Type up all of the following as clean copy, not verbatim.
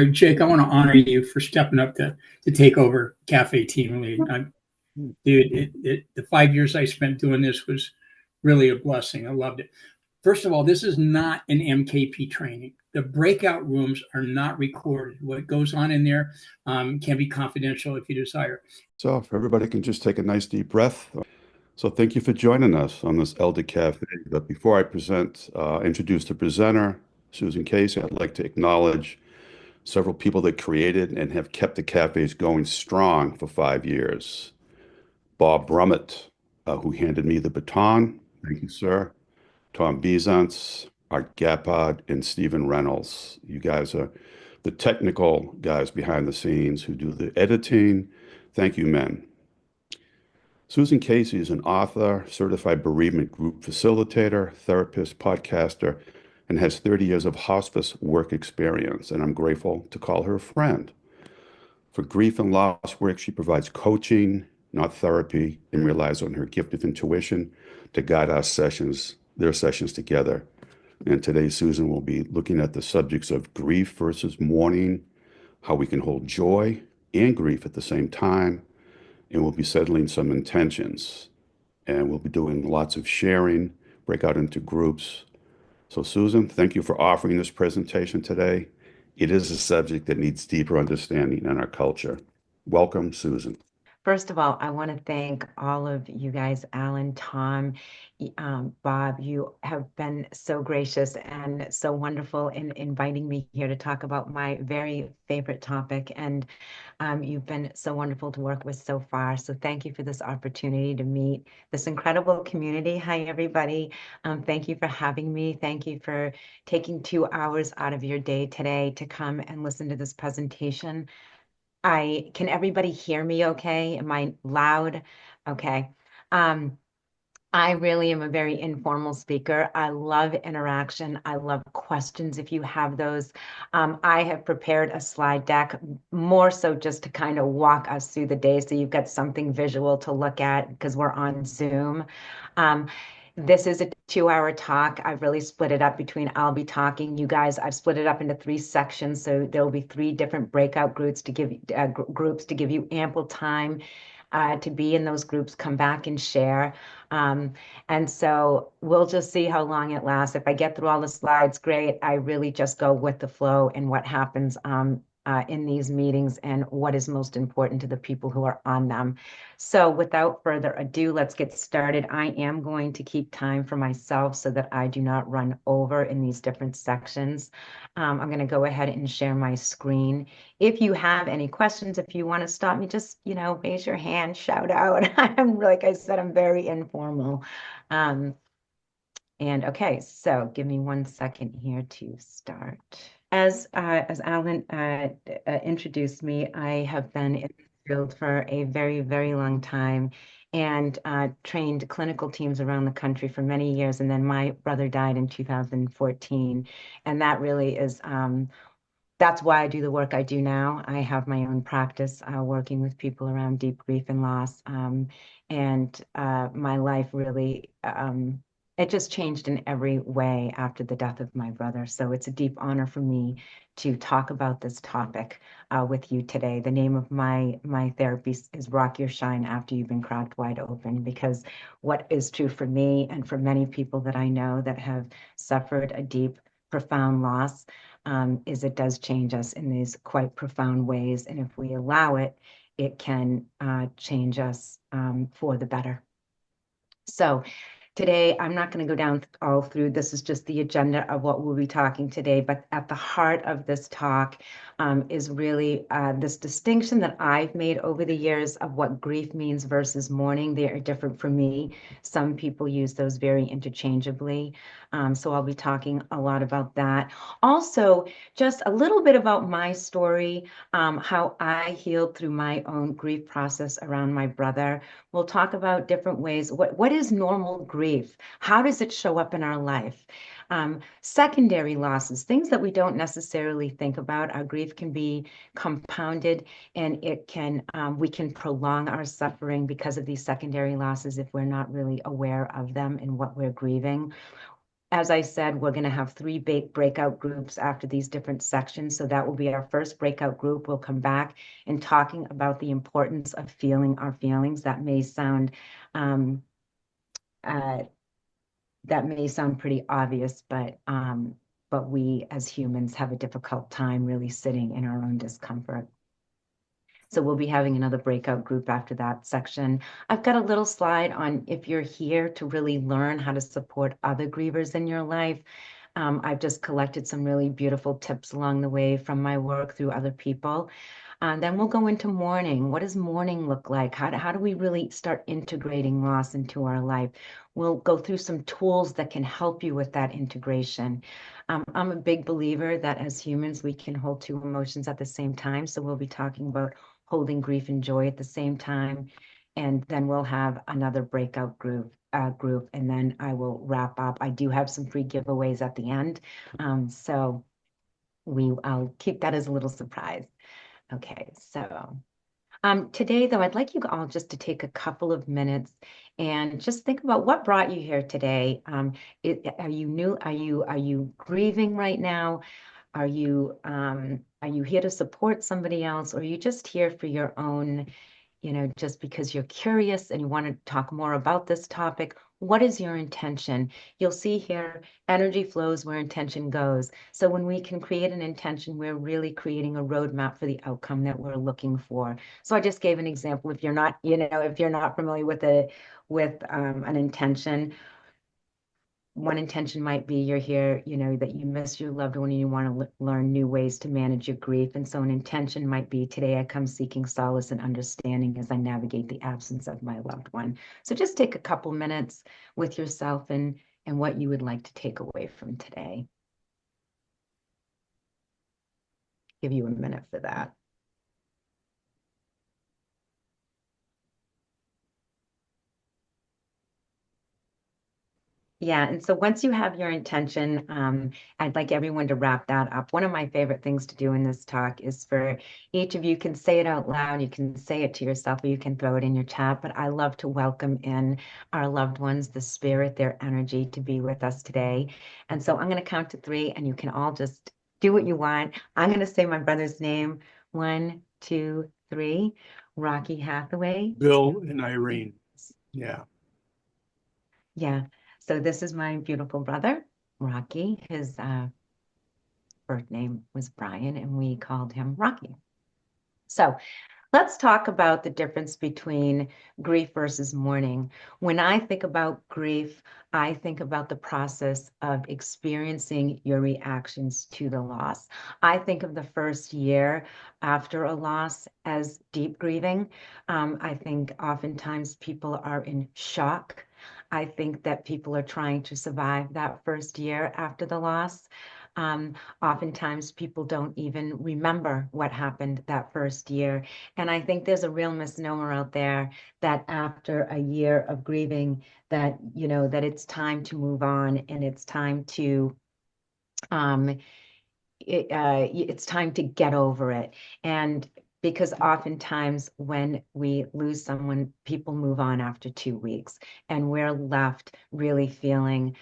Jake, I want to honor you for stepping up to take over cafe team lead. Dude, the 5 years I spent doing this was really a blessing. I loved it. First of all, this is not an MKP training. The breakout rooms are not recorded. What goes on in there can be confidential if you desire. So if everybody can just take a nice deep breath. So thank you for joining us on this Elder Cafe. But before I introduce the presenter, Susan Casey, I'd like to acknowledge several people that created and have kept the cafes going strong for 5 years. Bob Brummett, who handed me the baton. Thank you, sir. Tom Bezants, Art Gappard, and Stephen Reynolds. You guys are the technical guys behind the scenes who do the editing. Thank you, men. Susan Casey is an author, certified bereavement group facilitator, therapist, podcaster, and has 30 years of hospice work experience, and I'm grateful to call her a friend. For grief and loss work, she provides coaching, not therapy, and relies on her gift of intuition to guide their sessions together. And today, Susan will be looking at the subjects of grief versus mourning, how we can hold joy and grief at the same time, and we'll be settling some intentions. And we'll be doing lots of sharing, break out into groups. So, Susan, thank you for offering this presentation today. It is a subject that needs deeper understanding in our culture. Welcome, Susan. First of all, I want to thank all of you guys, Alan, Tom, Bob. You have been so gracious and so wonderful in inviting me here to talk about my very favorite topic. And you've been so wonderful to work with so far. So thank you for this opportunity to meet this incredible community. Hi, everybody. Thank you for having me. Thank you for taking 2 hours out of your day today to come and listen to this presentation. Can everybody hear me okay? Am I loud? Okay. I really am a very informal speaker. I love interaction. I love questions if you have those. I have prepared a slide deck more so just to kind of walk us through the day so you've got something visual to look at because we're on Zoom. This is a 2 hour talk. I've really split it up between I'll be talking. You guys, I've split it up into 3 sections. So there will be 3 different breakout groups to give you ample time to be in those groups, come back and share. And so we'll just see how long it lasts. If I get through all the slides, great. I really just go with the flow and what happens in these meetings and what is most important to the people who are on them. So without further ado, let's get started. I am going to keep time for myself so that I do not run over in these different sections. I'm going to go ahead and share my screen. If you have any questions, if you want to stop me, just, raise your hand, shout out. Like I said, I'm very informal. And okay, so give me 1 second here to start. As Alan introduced me, I have been in the field for a very, very long time and trained clinical teams around the country for many years. And then my brother died in 2014. And that really is, that's why I do the work I do now. I have my own practice working with people around deep grief and loss. And my life really, it just changed in every way after the death of my brother. So it's a deep honor for me to talk about this topic with you today. The name of my therapy is Rock Your Shine After You've Been Cracked Wide Open, because what is true for me and for many people that I know that have suffered a deep, profound loss is it does change us in these quite profound ways. And if we allow it, it can change us for the better. So today, I'm not going to go down all through. This is just the agenda of what we'll be talking today. But at the heart of this talk is really this distinction that I've made over the years of what grief means versus mourning. They are different for me. Some people use those very interchangeably. So I'll be talking a lot about that. Also, just a little bit about my story, how I healed through my own grief process around my brother. We'll talk about different ways. What is normal grief? How does it show up in our life? Secondary losses, things that we don't necessarily think about. Our grief can be compounded, and we can prolong our suffering because of these secondary losses if we're not really aware of them and what we're grieving. as I said, we're going to have 3 big breakout groups after these different sections. So that will be our first breakout group. We'll come back and talking about the importance of feeling our feelings. That may sound uh, pretty obvious, but we as humans have a difficult time really sitting in our own discomfort. So we'll be having another breakout group after that section. I've got a little slide on if you're here to really learn how to support other grievers in your life. I've just collected some really beautiful tips along the way from my work through other people. Then we'll go into mourning. What does mourning look like? How do we really start integrating loss into our life? We'll go through some tools that can help you with that integration. I'm a big believer that as humans, we can hold 2 emotions at the same time. So we'll be talking about holding grief and joy at the same time. And then we'll have another breakout group, and then I will wrap up. I do have some free giveaways at the end. So I'll keep that as a little surprise. Okay, so today, though, I'd like you all just to take a couple of minutes and just think about what brought you here today. Are you new? Are you grieving right now? Are you here to support somebody else, or are you just here for your own, just because you're curious and you want to talk more about this topic? What is your intention? You'll see here, energy flows where intention goes. So when we can create an intention, we're really creating a roadmap for the outcome that we're looking for. So I just gave an example. If you're not, if you're not familiar with an intention, one intention might be you're here, that you miss your loved one and you want to learn new ways to manage your grief. And so an intention might be, today I come seeking solace and understanding as I navigate the absence of my loved one. So just take a couple minutes with yourself and what you would like to take away from today. Give you a minute for that. Yeah, and so once you have your intention, I'd like everyone to wrap that up. One of my favorite things to do in this talk is for each of you can say it out loud, you can say it to yourself, or you can throw it in your chat, but I love to welcome in our loved ones, the spirit, their energy to be with us today. And so I'm going to count to 3, and you can all just do what you want. I'm going to say my brother's name. 1, 2, 3. Rocky Hathaway. Bill and Irene. Yeah. Yeah. So this is my beautiful brother, Rocky. His birth name was Brian, and we called him Rocky. So let's talk about the difference between grief versus mourning. When I think about grief, I think about the process of experiencing your reactions to the loss. I think of the first year after a loss as deep grieving. I think oftentimes people are in shock. I think that people are trying to survive that first year after the loss. Oftentimes people don't even remember what happened that first year. And I think there's a real misnomer out there that after a year of grieving that, that it's time to move on and it's time to, it's time to get over it. And because oftentimes when we lose someone, people move on after 2 weeks, and we're left really feeling,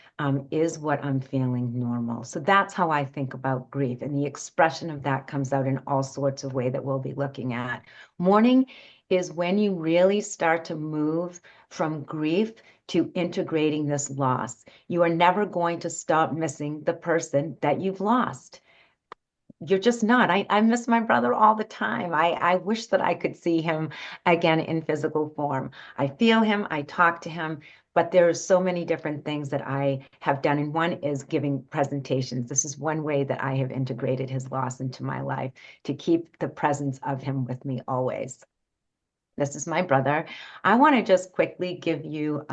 is what I'm feeling normal? So that's how I think about grief, and the expression of that comes out in all sorts of ways that we'll be looking at. Mourning is when you really start to move from grief to integrating this loss. You are never going to stop missing the person that you've lost. You're just not. I miss my brother all the time. I wish that I could see him again in physical form. I feel him, I talk to him, but there are so many different things that I have done. And one is giving presentations. This is one way that I have integrated his loss into my life, to keep the presence of him with me always. This is my brother. I want to just quickly give you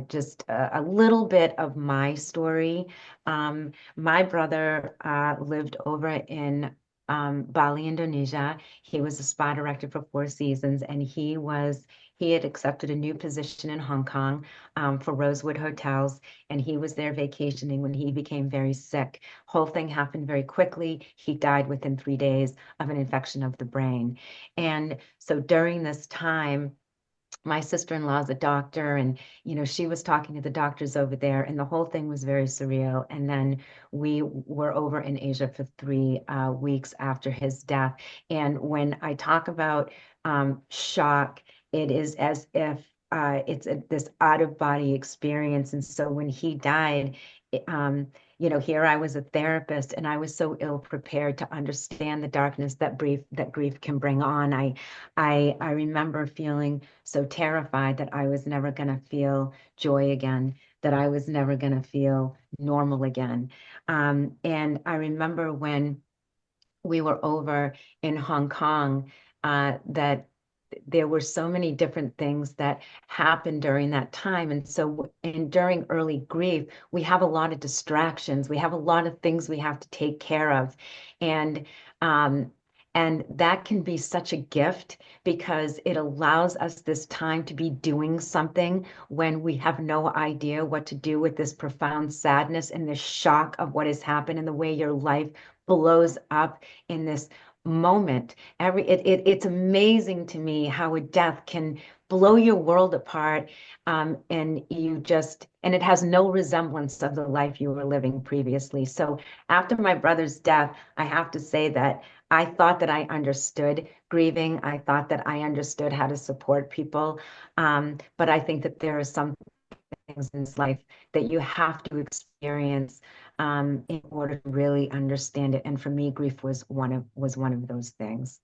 just a little bit of my story. My brother lived over in Bali, Indonesia. He was a spa director for 4 seasons, and he had accepted a new position in Hong Kong for Rosewood Hotels, and he was there vacationing when he became very sick. Whole thing happened very quickly. He died within 3 days of an infection of the brain. And so during this time, my sister-in-law's a doctor, and she was talking to the doctors over there, and the whole thing was very surreal. And then we were over in Asia for 3 weeks after his death. And when I talk about shock, it is as if it's this out-of-body experience. And so when he died, here I was a therapist, and I was so ill prepared to understand the darkness that grief can bring on. I remember feeling so terrified that I was never going to feel joy again, that I was never going to feel normal again. And I remember when we were over in Hong Kong, that there were so many different things that happened during that time. And so during early grief, we have a lot of distractions. We have a lot of things we have to take care of. And and that can be such a gift because it allows us this time to be doing something when we have no idea what to do with this profound sadness and this shock of what has happened and the way your life blows up in this moment. It's amazing to me how a death can blow your world apart, and it has no resemblance of the life you were living previously. So after my brother's death, I have to say that I thought that I understood grieving. I thought that I understood how to support people. But I think that there are some things in life that you have to experience in order to really understand it. And for me, grief was one of those things.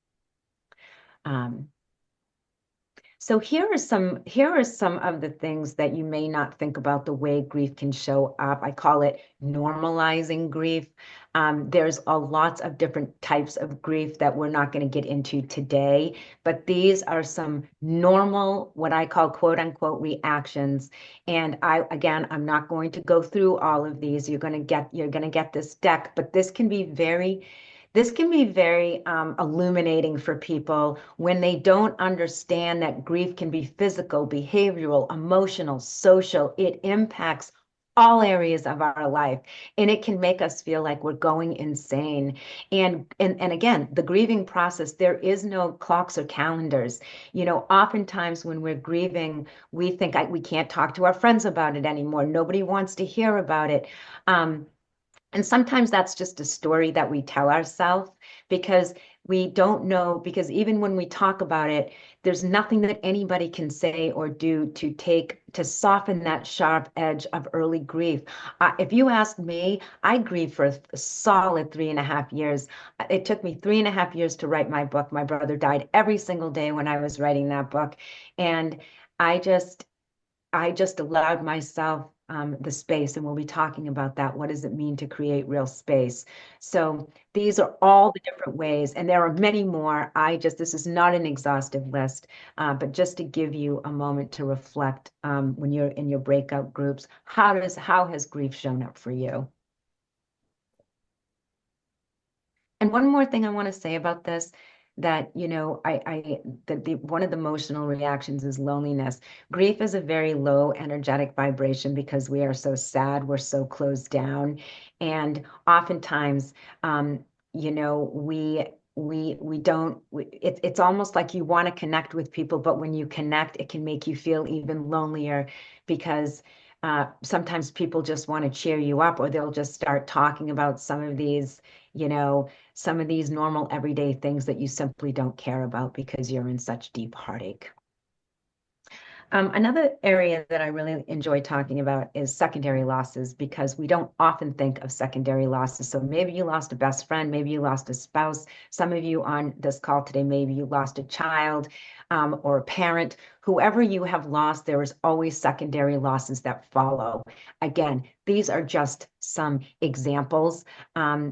So here are some of the things that you may not think about the way grief can show up. I call it normalizing grief. There's lots of different types of grief that we're not going to get into today, but these are some normal, what I call quote unquote reactions. And I'm not going to go through all of these. You're going to get this deck, but this can be very illuminating for people when they don't understand that grief can be physical, behavioral, emotional, social. It impacts all areas of our life, and it can make us feel like we're going insane. And again, the grieving process, there is no clocks or calendars. Oftentimes when we're grieving, we think we can't talk to our friends about it anymore. Nobody wants to hear about it. And sometimes that's just a story that we tell ourselves because we don't know, because even when we talk about it, there's nothing that anybody can say or do to soften that sharp edge of early grief. If you ask me, I grieved for a solid 3.5 years. It took me 3.5 years to write my book. My brother died every single day when I was writing that book. And I just allowed myself the space, and we'll be talking about that. What does it mean to create real space? So these are all the different ways, and there are many more. This is not an exhaustive list, but just to give you a moment to reflect when you're in your breakout groups, how has grief shown up for you? And one more thing I want to say about this, that one of the emotional reactions is loneliness. Grief is a very low energetic vibration because we are so sad, we're so closed down, and oftentimes, it's almost like you want to connect with people, but when you connect, it can make you feel even lonelier because sometimes people just want to cheer you up, or they'll just start talking about some of these normal everyday things that you simply don't care about because you're in such deep heartache. Another area that I really enjoy talking about is secondary losses, because we don't often think of secondary losses. So maybe you lost a best friend, maybe you lost a spouse. Some of you on this call today, maybe you lost a child or a parent. Whoever you have lost, there is always secondary losses that follow. Again, these are just some examples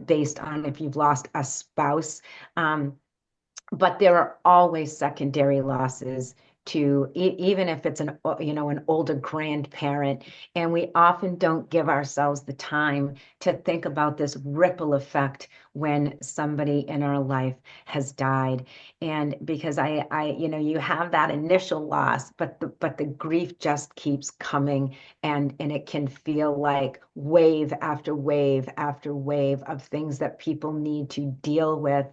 based on if you've lost a spouse. But there are always secondary losses to even if it's an older grandparent, and we often don't give ourselves the time to think about this ripple effect when somebody in our life has died. And because you have that initial loss, but the grief just keeps coming, and it can feel like wave after wave after wave of things that people need to deal with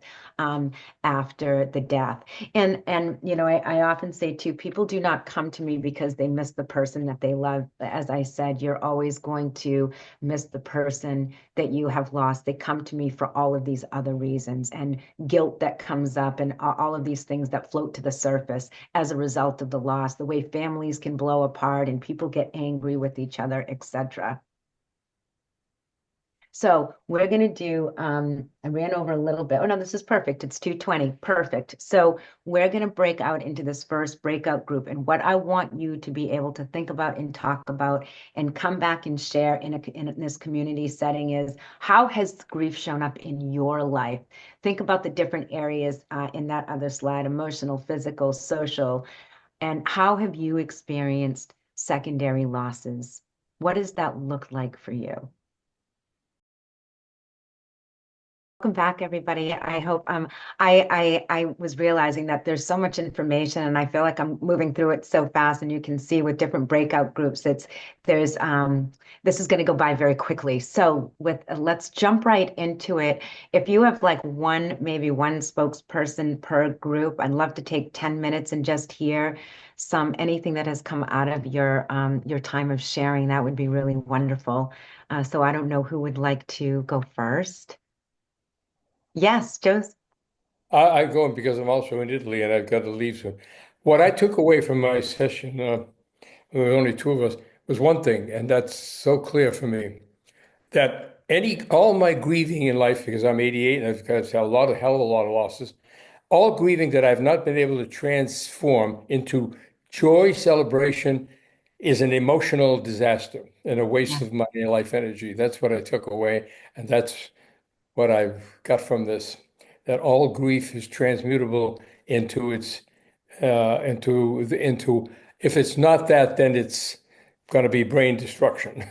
after the death. And I often say too, people do not come to me because they miss the person that they love. As I said, you're always going to miss the person that you have lost. They come to me for all of these other reasons, and guilt that comes up, and all of these things that float to the surface as a result of the loss, the way families can blow apart and people get angry with each other, etc. So we're going to do, I ran over a little bit. Oh, no, this is perfect. It's 2:20. Perfect. So we're going to break out into this first breakout group. And what I want you to be able to think about and talk about and come back and share in this community setting is, how has grief shown up in your life? Think about the different areas in that other slide: emotional, physical, social. And how have you experienced secondary losses? What does that look like for you? Welcome back, everybody. I hope I was realizing that there's so much information, and I feel like I'm moving through it so fast. And you can see with different breakout groups, this is going to go by very quickly. So let's jump right into it. If you have like maybe one spokesperson per group, I'd love to take 10 minutes and just hear anything that has come out of your time of sharing. That would be really wonderful. So I don't know who would like to go first. Yes, Joseph. I'm going because I'm also in Italy and I've got to leave soon. What I took away from my session, there were only two of us, was one thing, and that's so clear for me, that all my grieving in life, because I'm 88 and I've got a hell of a lot of losses, all grieving that I've not been able to transform into joy, celebration, is an emotional disaster and a waste of my life energy. That's what I took away, and that's what I've got from this, that all grief is transmutable into if it's not that, then it's going to be brain destruction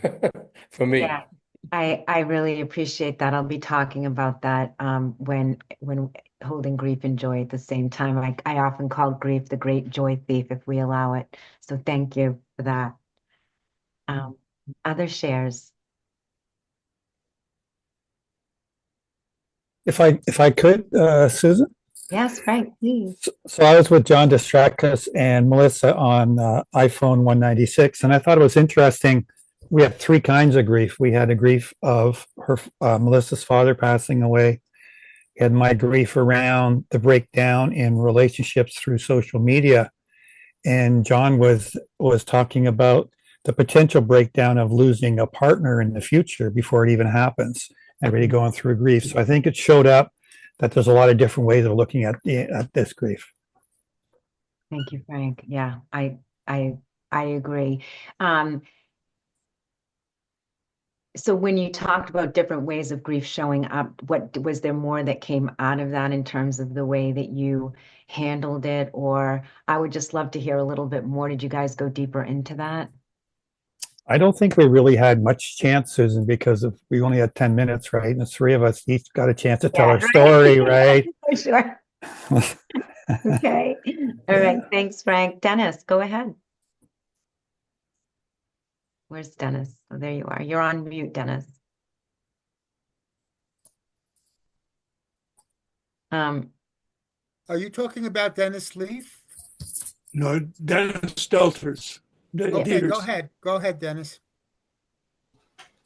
for me. Yeah, I really appreciate that. I'll be talking about that when holding grief and joy at the same time. I often call grief the great joy thief if we allow it. So thank you for that. Other shares. If I could, Susan. Yes, Frank, please. So I was with John Distrakas and Melissa on iPhone 196, and I thought it was interesting. We have three kinds of grief. We had a grief of Melissa's father passing away. We had my grief around the breakdown in relationships through social media, and John was talking about the potential breakdown of losing a partner in the future before it even happens, and really going through grief. So I think it showed up that there's a lot of different ways of looking at this grief. Thank you, Frank. Yeah, I agree. So when you talked about different ways of grief showing up, what was there more that came out of that in terms of the way that you handled it? Or I would just love to hear a little bit more. Did you guys go deeper into that? I don't think we really had much chance, Susan, because we only had 10 minutes, right? And the three of us each got a chance to tell our story, right? Sure. Okay. All right. Thanks, Frank. Dennis, go ahead. Where's Dennis? Oh, there you are. You're on mute, Dennis. Are you talking about Dennis Leaf? No, Dennis Stelters. Okay, go ahead. Go ahead, Dennis.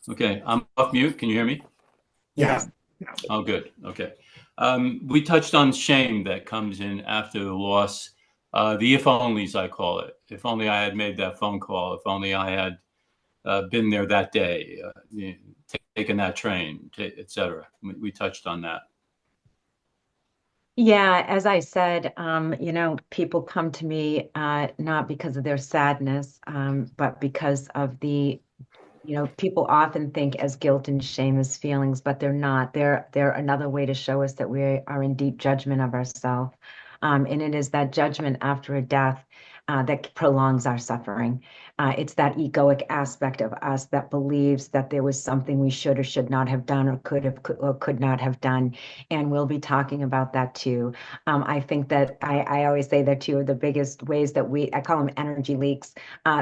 Okay, I'm off mute. Can you hear me? Yeah. Oh, good. Okay. We touched on shame that comes in after the loss. The if onlys, I call it. If only I had made that phone call. If only I had been there that day, taken that train, etc. We touched on that. Yeah, as I said, people come to me not because of their sadness, but because of people often think as guilt and shame as feelings, but they're not. They're another way to show us that we are in deep judgment of ourselves. And it is that judgment after a death that prolongs our suffering. It's that egoic aspect of us that believes that there was something we should or should not have done, or could not have done. And we'll be talking about that too. I think that I always say that two of the biggest ways that I call them energy leaks,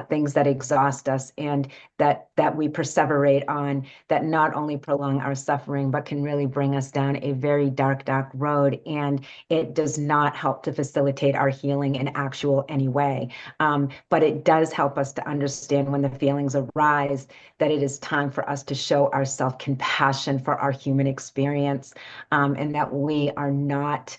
things that exhaust us and that we perseverate on, that not only prolong our suffering, but can really bring us down a very dark, dark road. And it does not help help to facilitate our healing in actual any way. But it does help us to understand when the feelings arise that it is time for us to show ourselves compassion for our human experience, and that we are not,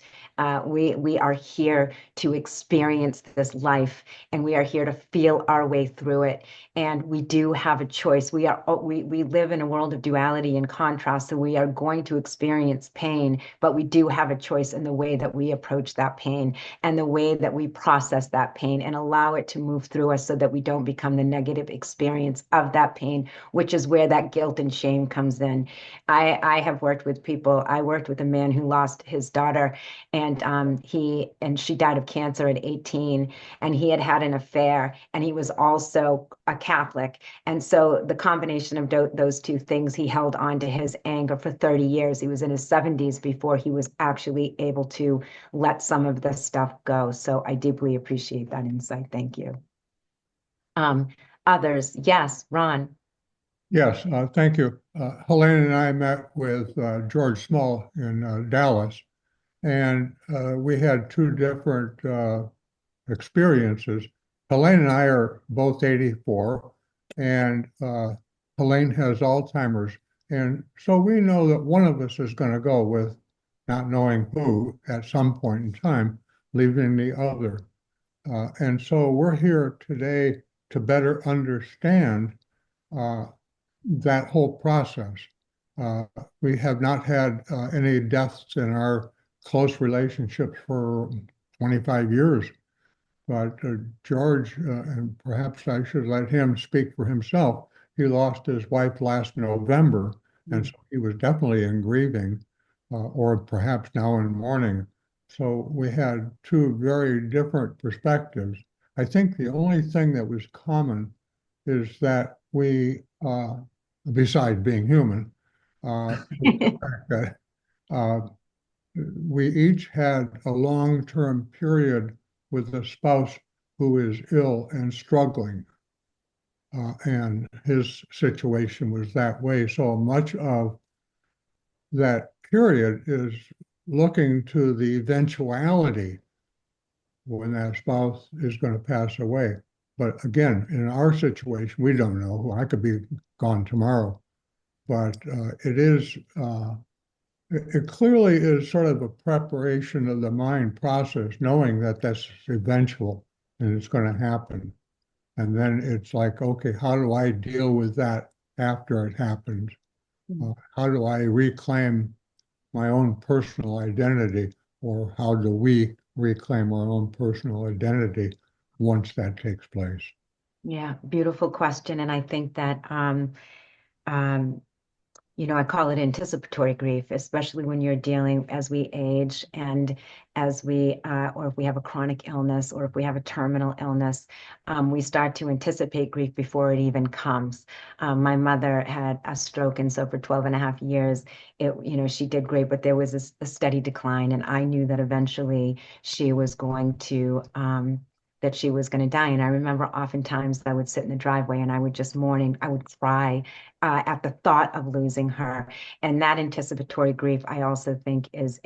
we are here to experience this life, and we are here to feel our way through it. And we do have a choice. We live in a world of duality and contrast, so we are going to experience pain, but we do have a choice in the way that we approach that pain and the way that we process that pain and allow it to move through us so that we don't become the negative experience of that pain, which is where that guilt and shame comes in. I have worked with people. I worked with a man who lost his daughter, and she died of cancer at 18, and he had had an affair, and he was also a Catholic. And so the combination of those two things, he held on to his anger for 30 years. He was in his 70s before he was actually able to let some of this stuff go. So I deeply appreciate that insight. Thank you. Others, yes, Ron. Yes, thank you. Helene and I met with George Small in Dallas, and we had two different experiences. Helene and I are both 84, and Helene has Alzheimer's. And so we know that one of us is going to go with not knowing who at some point in time, leaving the other. And so we're here today to better understand that whole process. We have not had any deaths in our close relationships for 25 years. But George, and perhaps I should let him speak for himself, he lost his wife last November, and so he was definitely in grieving, or perhaps now in mourning. So we had two very different perspectives. I think the only thing that was common is that we, besides being human, the fact that we each had a long-term period with a spouse who is ill and struggling. And his situation was that way. So much of that period is looking to the eventuality when that spouse is going to pass away. But again, in our situation, we don't know. I could be gone tomorrow. But it clearly is sort of a preparation of the mind process, knowing that that's eventual and it's going to happen. And then it's like, okay, how do I deal with that after it happens? How do I reclaim my own personal identity, or how do we reclaim our own personal identity once that takes place? Yeah, beautiful question. And I think that I call it anticipatory grief, especially when you're dealing as we age and as or if we have a chronic illness or if we have a terminal illness, we start to anticipate grief before it even comes. My mother had a stroke, and so for 12 and a half years, she did great, but there was a steady decline, and I knew that eventually she was going to die. And I remember oftentimes I would sit in the driveway and I would just mourn. I would cry at the thought of losing her. And that anticipatory grief, I also think, is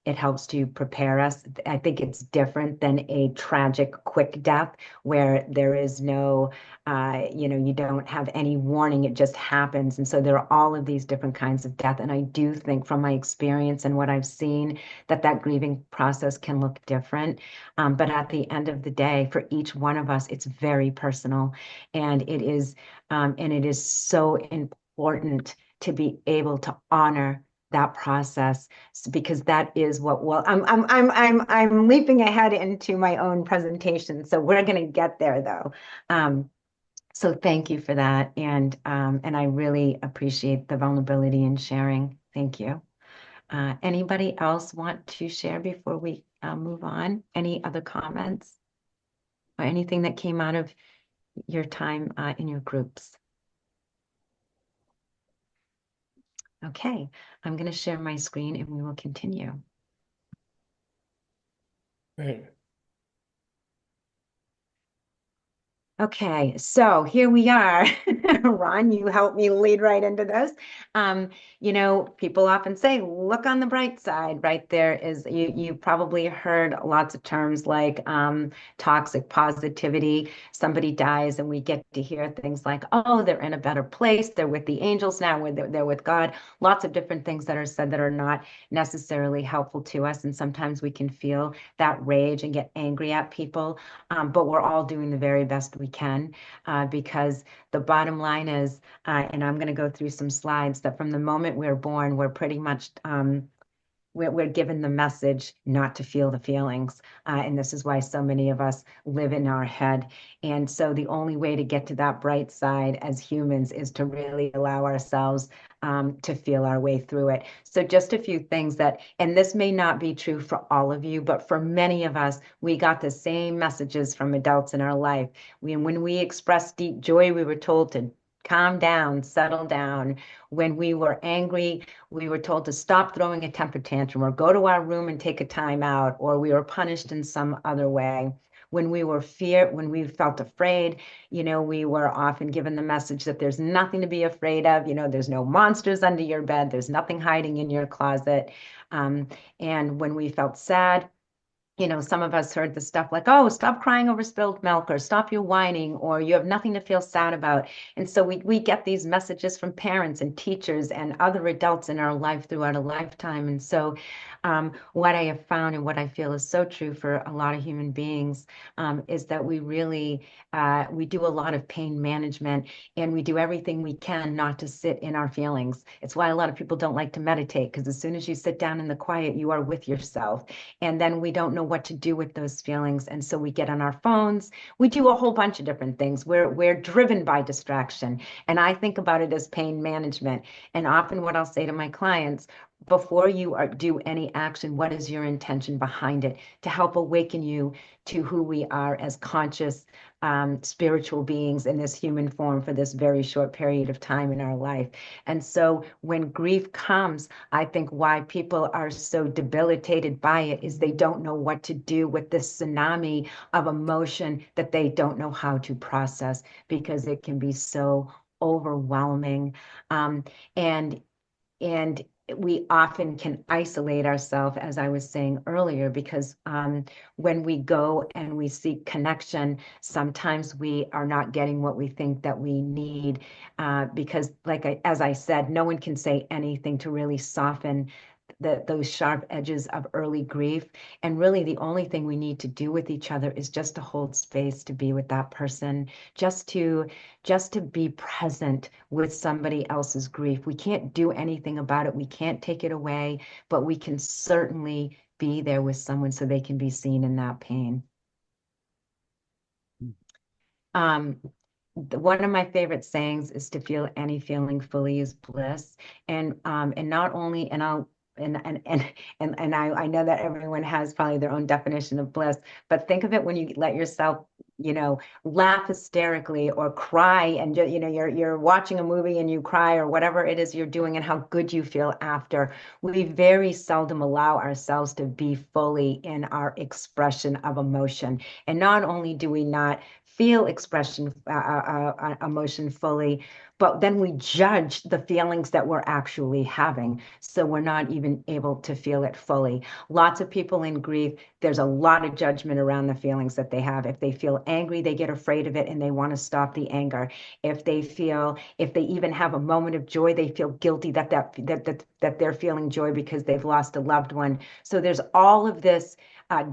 it helps to prepare us. I think it's different than a tragic, quick death where there is no, you don't have any warning. It just happens. And so there are all of these different kinds of death. And I do think from my experience and what I've seen that grieving process can look different. But at the end of the day, for each one of us, it's very personal. And it is so important to be able to honor that process, because that is I'm leaping ahead into my own presentation. So we're going to get there though. So thank you for that. And I really appreciate the vulnerability and sharing. Thank you. Anybody else want to share before we move on? Any other comments or anything that came out of your time in your groups? Okay, I'm going to share my screen and we will continue. Right. Okay, so here we are. Ron, you helped me lead right into this. People often say, look on the bright side, right? You probably heard lots of terms like toxic positivity. Somebody dies and we get to hear things like, oh, they're in a better place. They're with the angels now, they're with God. Lots of different things that are said that are not necessarily helpful to us. And sometimes we can feel that rage and get angry at people. But we're all doing the very best we can because the bottom line is, and I'm going to go through some slides, that from the moment we're born, we're pretty much we're given the message not to feel the feelings. And this is why so many of us live in our head. And so the only way to get to that bright side as humans is to really allow ourselves to feel our way through it. So just a few things and this may not be true for all of you, but for many of us, we got the same messages from adults in our life. When we expressed deep joy, we were told to calm down, settle down. When we were angry, we were told to stop throwing a temper tantrum or go to our room and take a time out, or we were punished in some other way. When we felt afraid, we were often given the message that there's nothing to be afraid of. There's no monsters under your bed. There's nothing hiding in your closet. And when we felt sad, some of us heard the stuff like, oh, stop crying over spilled milk, or stop your whining, or you have nothing to feel sad about. And so we get these messages from parents and teachers and other adults in our life throughout a lifetime. And so what I have found and what I feel is so true for a lot of human beings is that we do a lot of pain management, and we do everything we can not to sit in our feelings. It's why a lot of people don't like to meditate, because as soon as you sit down in the quiet, you are with yourself. And then we don't know what to do with those feelings. And so we get on our phones. We do a whole bunch of different things. We're driven by distraction. And I think about it as pain management. And often what I'll say to my clients, before you do any action, what is your intention behind it, to help awaken you to who we are as conscious spiritual beings in this human form for this very short period of time in our life. And so when grief comes, I think why people are so debilitated by it is they don't know what to do with this tsunami of emotion that they don't know how to process, because it can be so overwhelming. And we often can isolate ourselves, as I was saying earlier, because when we go and we seek connection, sometimes we are not getting what we think that we need, because as I said, no one can say anything to really soften those sharp edges of early grief. And really the only thing we need to do with each other is just to hold space, to be with that person, just to be present with somebody else's grief. We can't do anything about it. We can't take it away, but we can certainly be there with someone so they can be seen in that pain. One of my favorite sayings is to feel any feeling fully is bliss. And not only, and I'll, and I know that everyone has probably their own definition of bliss, but think of it when you let yourself, laugh hysterically or cry, and you're watching a movie and you cry, or whatever it is you're doing, and how good you feel after. We very seldom allow ourselves to be fully in our expression of emotion. And not only do we not feel emotion fully, but then we judge the feelings that we're actually having. So we're not even able to feel it fully. Lots of people in grief, there's a lot of judgment around the feelings that they have. If they feel angry, they get afraid of it and they want to stop the anger. If they even have a moment of joy, they feel guilty that they're feeling joy because they've lost a loved one. So there's all of this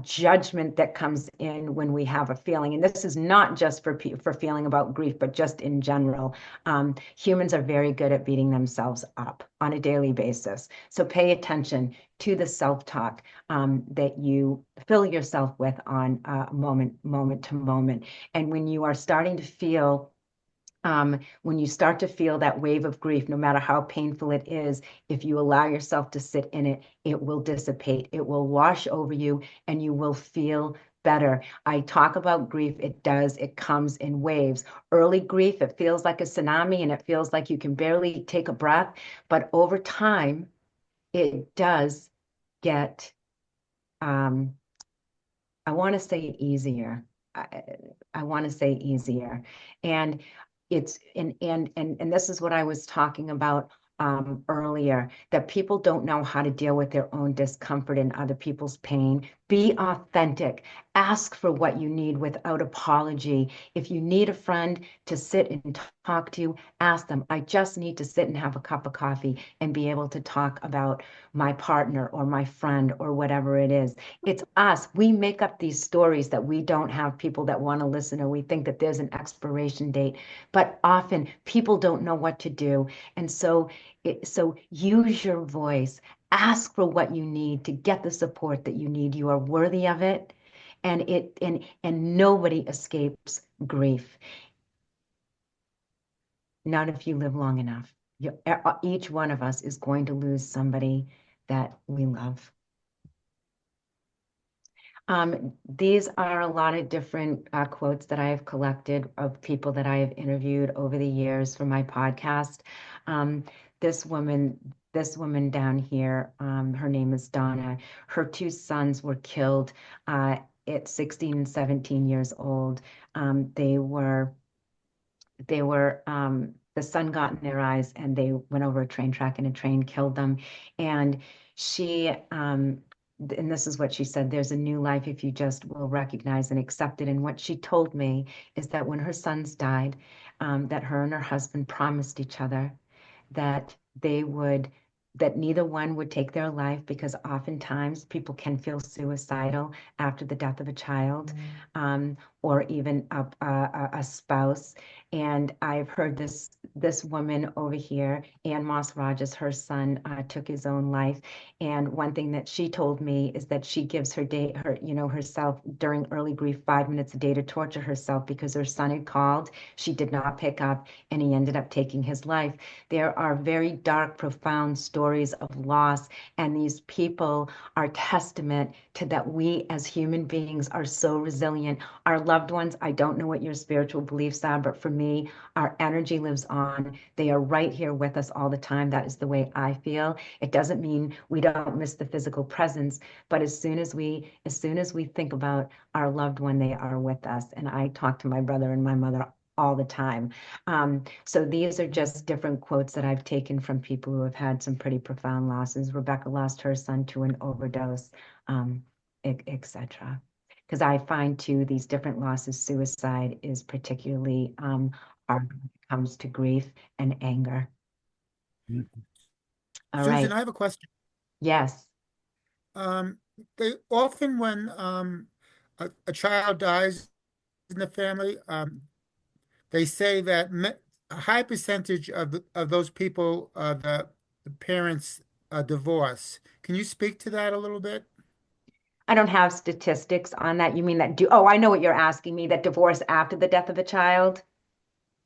judgment that comes in when we have a feeling. And this is not just for feeling about grief, but just in general. Humans are very good at beating themselves up on a daily basis. So pay attention to the self-talk that you fill yourself with on moment to moment. And when you are starting to feel when you start to feel that wave of grief, no matter how painful it is, if you allow yourself to sit in it, it will dissipate. It will wash over you and you will feel better. I talk about grief. It comes in waves. Early grief, it feels like a tsunami and it feels like you can barely take a breath. But over time, it does get, I want to say easier. I want to say easier. And it's and this is what I was talking about earlier, that people don't know how to deal with their own discomfort and other people's pain. Be authentic. Ask for what you need without apology. If you need a friend to sit and talk to, ask them. I just need to sit and have a cup of coffee and be able to talk about my partner or my friend or whatever it is. It's us. We make up these stories that we don't have people that want to listen, or we think that there's an expiration date. But often people don't know what to do. And so use your voice. Ask for what you need to get the support that you need. You are worthy of it. And nobody escapes grief. Not if you live long enough. Each one of us is going to lose somebody that we love. These are a lot of different quotes that I have collected of people that I have interviewed over the years for my podcast. This woman down here, her name is Donna. Her two sons were killed at 16 and 17 years old. The sun got in their eyes and they went over a train track and a train killed them. And and this is what she said, there's a new life if you just will recognize and accept it. And what she told me is that when her sons died, that her and her husband promised each other that that neither one would take their life, because oftentimes people can feel suicidal after the death of a child, or even a spouse. And I've heard this woman over here, Ann Moss Rogers, her son took his own life. And one thing that she told me is that she gives herself during early grief 5 minutes a day to torture herself, because her son had called, she did not pick up, and he ended up taking his life. There are very dark, profound stories of loss, and these people are testament to that we as human beings are so resilient. Our loved ones, I don't know what your spiritual beliefs are, but for me, our energy lives on. They are right here with us all the time. That is the way I feel. It doesn't mean we don't miss the physical presence, but as soon as we think about our loved one, they are with us. And I talk to my brother and my mother all the time. So these are just different quotes that I've taken from people who have had some pretty profound losses. Rebecca lost her son to an overdose, etc. Because I find too, these different losses, suicide is particularly hard when it comes to grief and anger. All Susan, right. I have a question. Yes. They often, when a child dies in the family, they say that a high percentage of those people, the parents divorce. Can you speak to that a little bit? I don't have statistics on that. You mean that oh, I know what you're asking me, that divorce after the death of a child?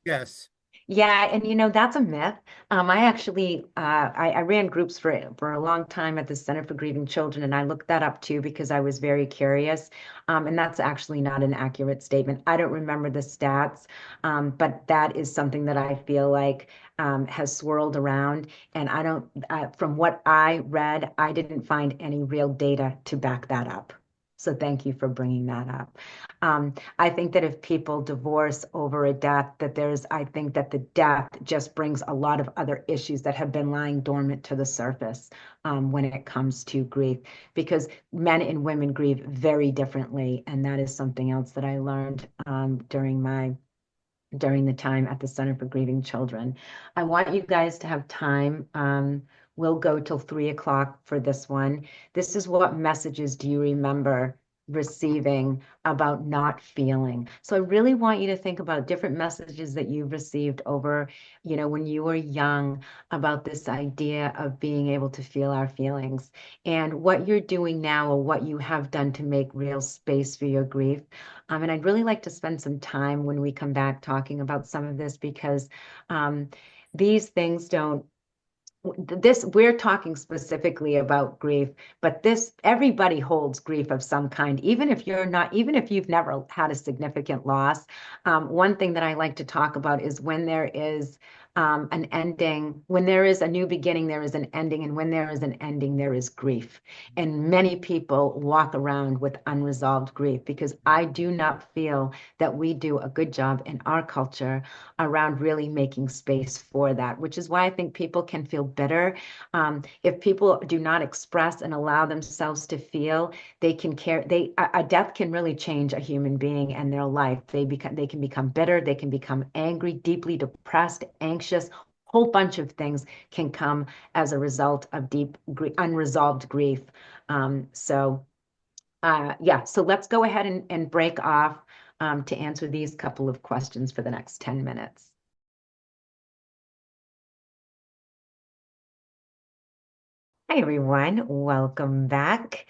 Yes. Yeah, and that's a myth. I actually I ran groups for a long time at the Center for Grieving Children, and I looked that up too because I was very curious. And that's actually not an accurate statement. I don't remember the stats, but that is something that I feel like has swirled around. And I don't, from what I read, I didn't find any real data to back that up. So thank you for bringing that up. I think that if people divorce over a death, I think that the death just brings a lot of other issues that have been lying dormant to the surface when it comes to grief, because men and women grieve very differently. And that is something else that I learned during the time at the Center for Grieving Children. I want you guys to have time. We'll go till 3 o'clock for this one. This is what messages do you remember receiving about not feeling? So I really want you to think about different messages that you've received over, when you were young, about this idea of being able to feel our feelings, and what you're doing now or what you have done to make real space for your grief. And I'd really like to spend some time when we come back talking about some of this, because these things we're talking specifically about grief, but everybody holds grief of some kind, even if you've never had a significant loss. One thing that I like to talk about is when there is an ending. When there is a new beginning, there is an ending. And when there is an ending, there is grief. And many people walk around with unresolved grief because I do not feel that we do a good job in our culture around really making space for that, which is why I think people can feel bitter. If people do not express and allow themselves to feel, they can care. A death can really change a human being and their life. They can become bitter. They can become angry, deeply depressed, anxious. Whole bunch of things can come as a result of deep unresolved grief. So let's go ahead and break off to answer these couple of questions for the next 10 minutes. Hi, everyone. Welcome back.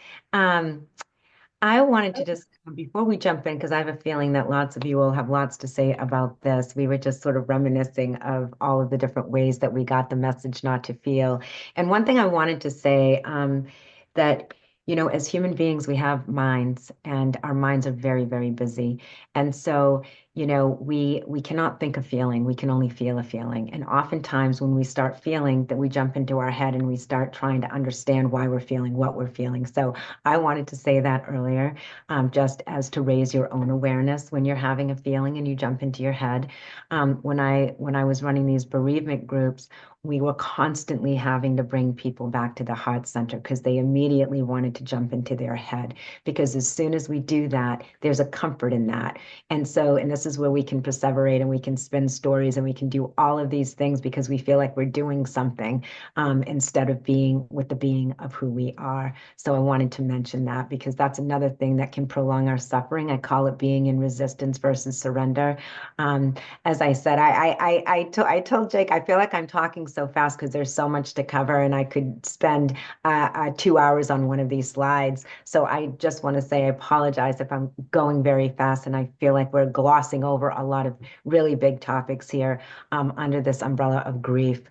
I wanted to just, before we jump in, because I have a feeling that lots of you will have lots to say about this. We were just sort of reminiscing of all of the different ways that we got the message not to feel. And one thing I wanted to say, that, as human beings, we have minds, and our minds are very, very busy. And so, we cannot think a feeling. We can only feel a feeling. And oftentimes when we start feeling that, we jump into our head and we start trying to understand why we're feeling what we're feeling. So I wanted to say that earlier, just as to raise your own awareness when you're having a feeling and you jump into your head. When I was running these bereavement groups, we were constantly having to bring people back to the heart center because they immediately wanted to jump into their head. Because as soon as we do that, there's a comfort in that. And this is where we can perseverate and we can spin stories and we can do all of these things because we feel like we're doing something instead of being with the being of who we are. So I wanted to mention that because that's another thing that can prolong our suffering. I call it being in resistance versus surrender. As I said, I told Jake, I feel like I'm talking so fast because there's so much to cover and I could spend 2 hours on one of these slides. So I just want to say I apologize if I'm going very fast and I feel like we're glossing over a lot of really big topics here under this umbrella of grief.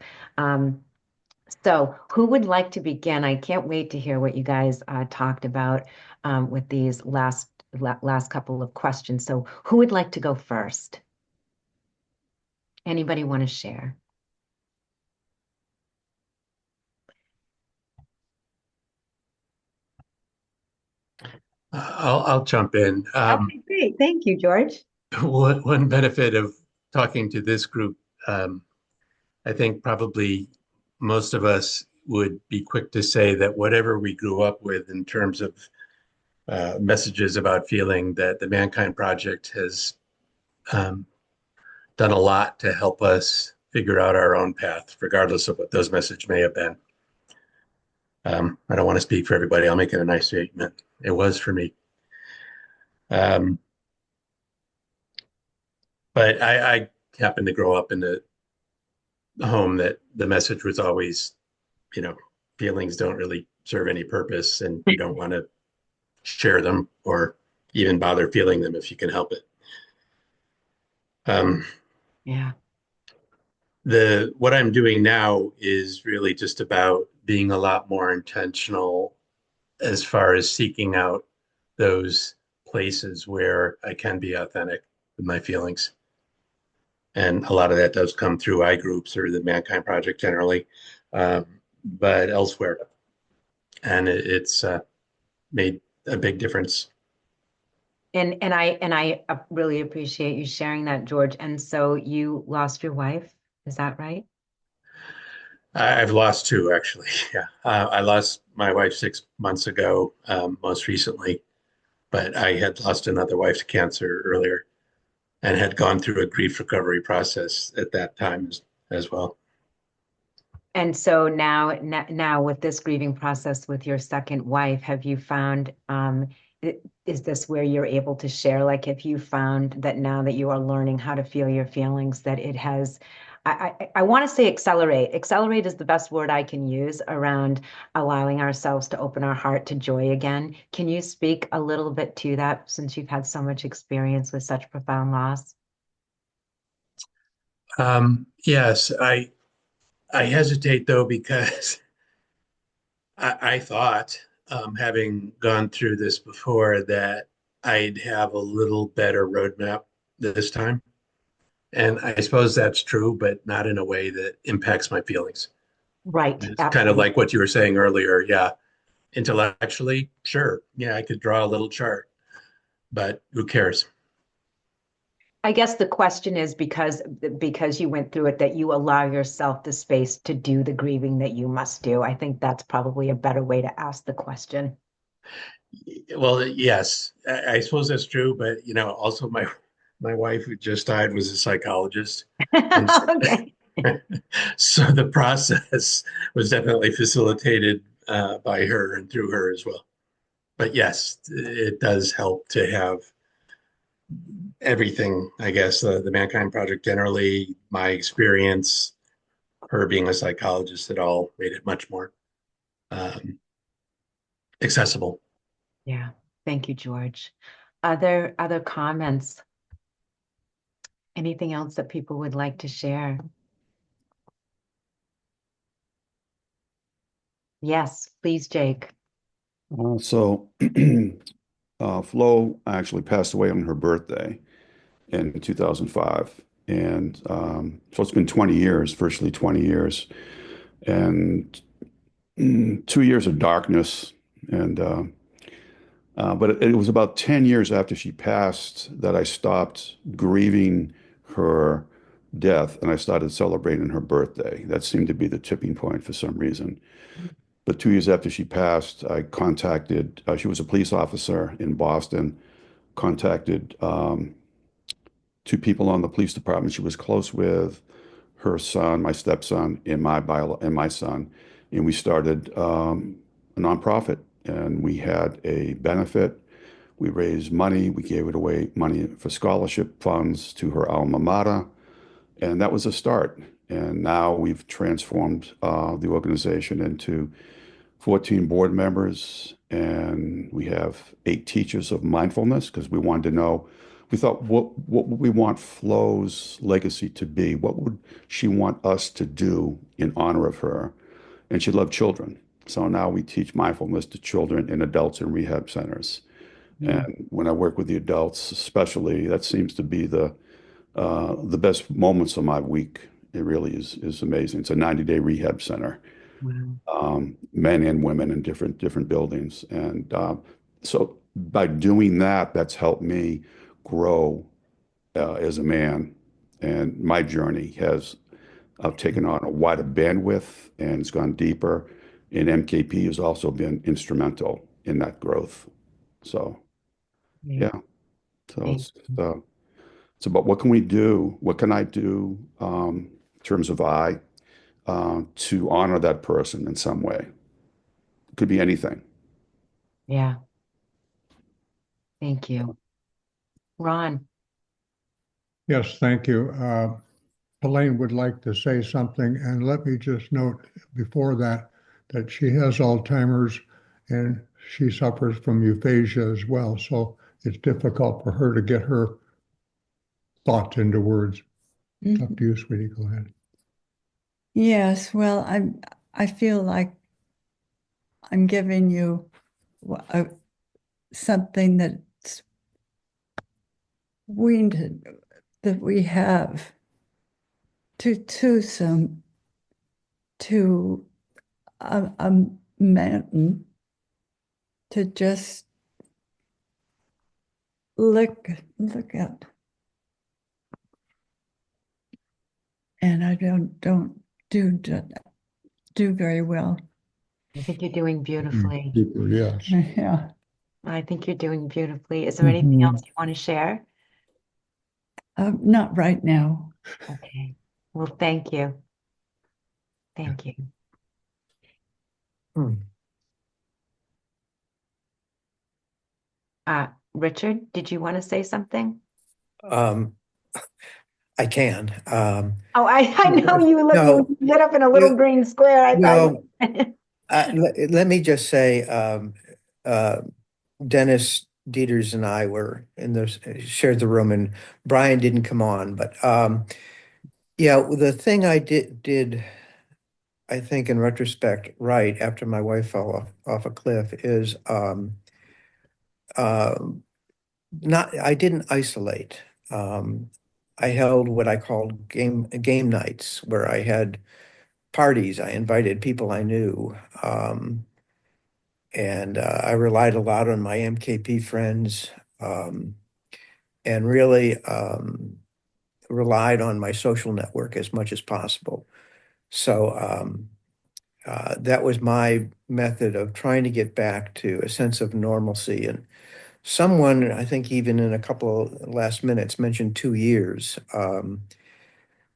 So who would like to begin? I can't wait to hear what you guys talked about with these last couple of questions. So who would like to go first? Anybody want to share? I'll jump in. Okay, great. Thank you, George. One benefit of talking to this group, I think probably most of us would be quick to say that whatever we grew up with in terms of messages about feeling, that the Mankind Project has done a lot to help us figure out our own path, regardless of what those messages may have been. I don't want to speak for everybody. I'll make it a nice statement. It was for me. But I happened to grow up in a home that the message was always, feelings don't really serve any purpose and you don't want to share them or even bother feeling them if you can help it. Yeah. What I'm doing now is really just about being a lot more intentional as far as seeking out those places where I can be authentic with my feelings. And a lot of that does come through iGroups or the Mankind Project generally, but elsewhere. And it's made a big difference. And I really appreciate you sharing that, George. And so you lost your wife, is that right? I've lost two, actually. Yeah, I lost my wife 6 months ago, most recently, but I had lost another wife to cancer earlier and had gone through a grief recovery process at that time as well. And so now with this grieving process with your second wife, have you found, is this where you're able to share? Like, have you found that now that you are learning how to feel your feelings, that it has, I want to say accelerate. Accelerate is the best word I can use around allowing ourselves to open our heart to joy again. Can you speak a little bit to that since you've had so much experience with such profound loss? Yes, I hesitate though, because I thought, having gone through this before, that I'd have a little better roadmap this time. And I suppose that's true, but not in a way that impacts my feelings. Right. It's kind of like what you were saying earlier. Yeah. Intellectually, sure. Yeah, I could draw a little chart, but who cares? I guess the question is because you went through it, that you allow yourself the space to do the grieving that you must do. I think that's probably a better way to ask the question. Well, yes, I suppose that's true, but also my wife who just died was a psychologist, and Okay. so the process was definitely facilitated by her and through her as well. But yes, it does help to have everything, I guess, the Mankind Project generally, my experience, her being a psychologist, it all made it much more um, accessible. Yeah. Thank you, George. Other comments? Anything else that people would like to share? Yes, please, Jake. So Flo actually passed away on her birthday in 2005. And so it's been 20 years, virtually 20 years, and 2 years of darkness. And but it was about 10 years after she passed that I stopped grieving her death and I started celebrating her birthday. That seemed to be the tipping point for some reason. But 2 years after she passed, I contacted, she was a police officer in Boston, contacted two people on the police department she was close with, her son, my stepson, and my son, and we started a nonprofit. And we had a benefit. We raised money. We gave it away money for scholarship funds to her alma mater, and that was a start. And now we've transformed the organization into 14 board members, and we have 8 teachers of mindfulness because we wanted to know, we thought, what would we want Flo's legacy to be? What would she want us to do in honor of her? And she loved children. So now we teach mindfulness to children and adults in rehab centers. And when I work with the adults, especially, that seems to be the best moments of my week. It really is amazing. It's a 90-day rehab center. Wow. Men and women in different buildings. And so by doing that, that's helped me grow as a man. And my journey has taken on a wider bandwidth and it's gone deeper. And MKP has also been instrumental in that growth. So, yeah. So it's about what can we do? What can I do in terms of to honor that person in some way? It could be anything. Yeah. Thank you. Ron. Yes, thank you. Elaine would like to say something, and let me just note before that she has Alzheimer's and she suffers from aphasia as well. So it's difficult for her to get her thoughts into words. Up to you, sweetie. Go ahead. Yes, well, I feel like I'm giving you something that's weaned that we have to a mountain to just look at. And I don't do very well. I think you're doing beautifully. Super, yes. Yeah. I think you're doing beautifully. Is there anything else you want to share? Not right now. Okay. Well, thank you. Thank you. Richard, did you want to say something? I can. Oh, I know you No. lit up in a little green square. I thought. Let me just say, Dennis Dieters and I shared the room, and Brian didn't come on, but yeah, the thing I did, I think in retrospect, right after my wife fell off a cliff is I didn't isolate. I held what I called game nights, where I had parties. I invited people I knew. And I relied a lot on my MKP friends, and really relied on my social network as much as possible. So that was my method of trying to get back to a sense of normalcy. And someone, I think even in a couple of last minutes, mentioned 2 years.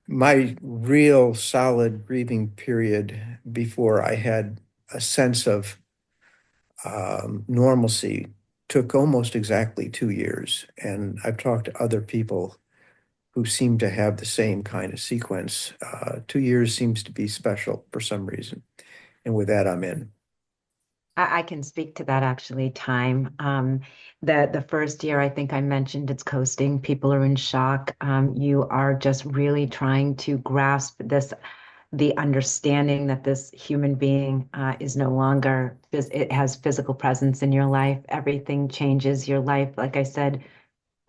My real solid grieving period before I had a sense of normalcy took almost exactly 2 years. And I've talked to other people who seem to have the same kind of sequence. 2 years seems to be special for some reason. And with that, I'm in. I can speak to that actually, time. The first year, I think I mentioned it's coasting. People are in shock. You are just really trying to grasp the understanding that this human being is no longer, it has physical presence in your life. Everything changes your life. Like I said,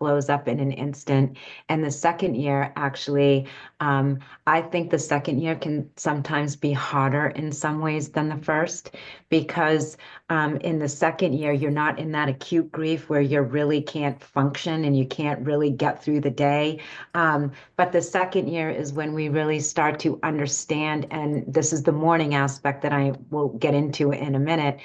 blows up in an instant. And the second year, actually, I think the second year can sometimes be harder in some ways than the first, because in the second year, you're not in that acute grief where you really can't function and you can't really get through the day. But the second year is when we really start to understand, and this is the mourning aspect that I will get into in a minute,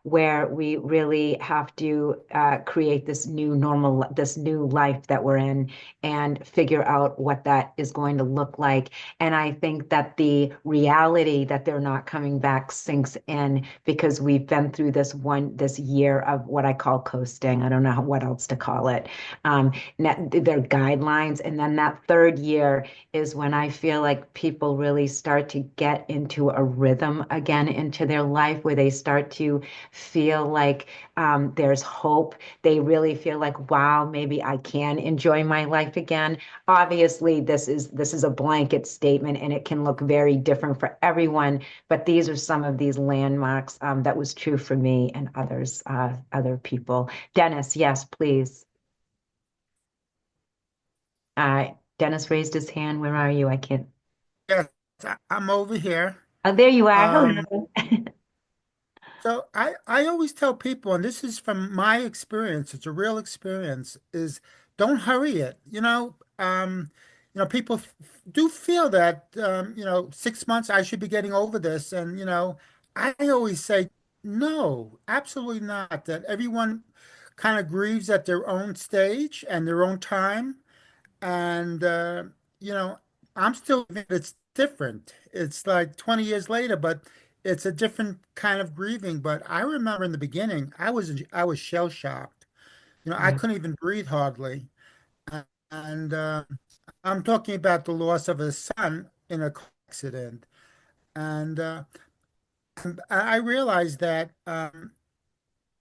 where we really have to create this new normal, this new life that we're in, and figure out what that is going to look like. And I think that the reality that they're not coming back sinks in, because we've been through this year of what I call coasting. I don't know what else to call it. Their guidelines. And then that third year is when I feel like people really start to get into a rhythm again into their life, where they start to feel like there's hope. They really feel like, wow, maybe I can enjoy my life again. Obviously, this is a blanket statement, and it can look very different for everyone. But these are some of these landmarks that was true for me and others, other people. Dennis, yes, please. Dennis raised his hand. Where are you? I can't. Yes, I'm over here. Oh, there you are. Um, Hello. So I always tell people, and this is from my experience, it's a real experience, is don't hurry it. People do feel that 6 months I should be getting over this. And I always say no, absolutely not. That everyone kind of grieves at their own stage and their own time. And you know, I'm still, it's different. It's like 20 years later, but it's a different kind of grieving. But I remember in the beginning, I was shell shocked. I Yeah. couldn't even breathe hardly. And I'm talking about the loss of a son in a car accident. And I realized that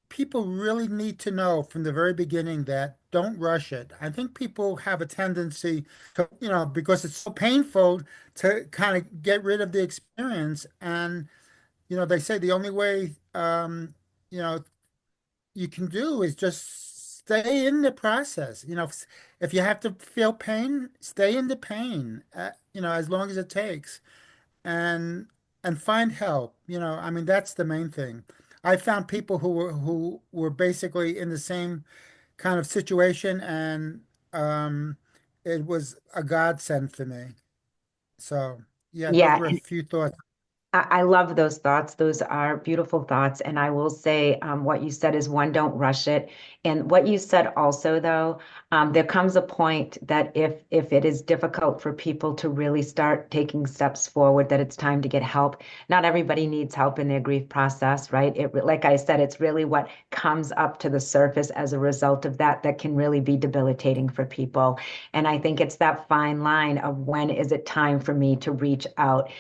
people really need to know from the very beginning that don't rush it. I think people have a tendency to, because it's so painful, to kind of get rid of the experience. And, they say the only way, you know, you can do is just stay in the process. If you have to feel pain, stay in the pain, as long as it takes, and find help. I mean, that's the main thing. I found people who were basically in the same kind of situation, and it was a godsend for me. So yeah, those Yeah. were a few thoughts. I love those thoughts. Those are beautiful thoughts. And I will say, what you said is, one, don't rush it. And what you said also, though, there comes a point that if it is difficult for people to really start taking steps forward, that it's time to get help. Not everybody needs help in their grief process, right? Like I said, it's really what comes up to the surface as a result of that can really be debilitating for people. And I think it's that fine line of, when is it time for me to reach out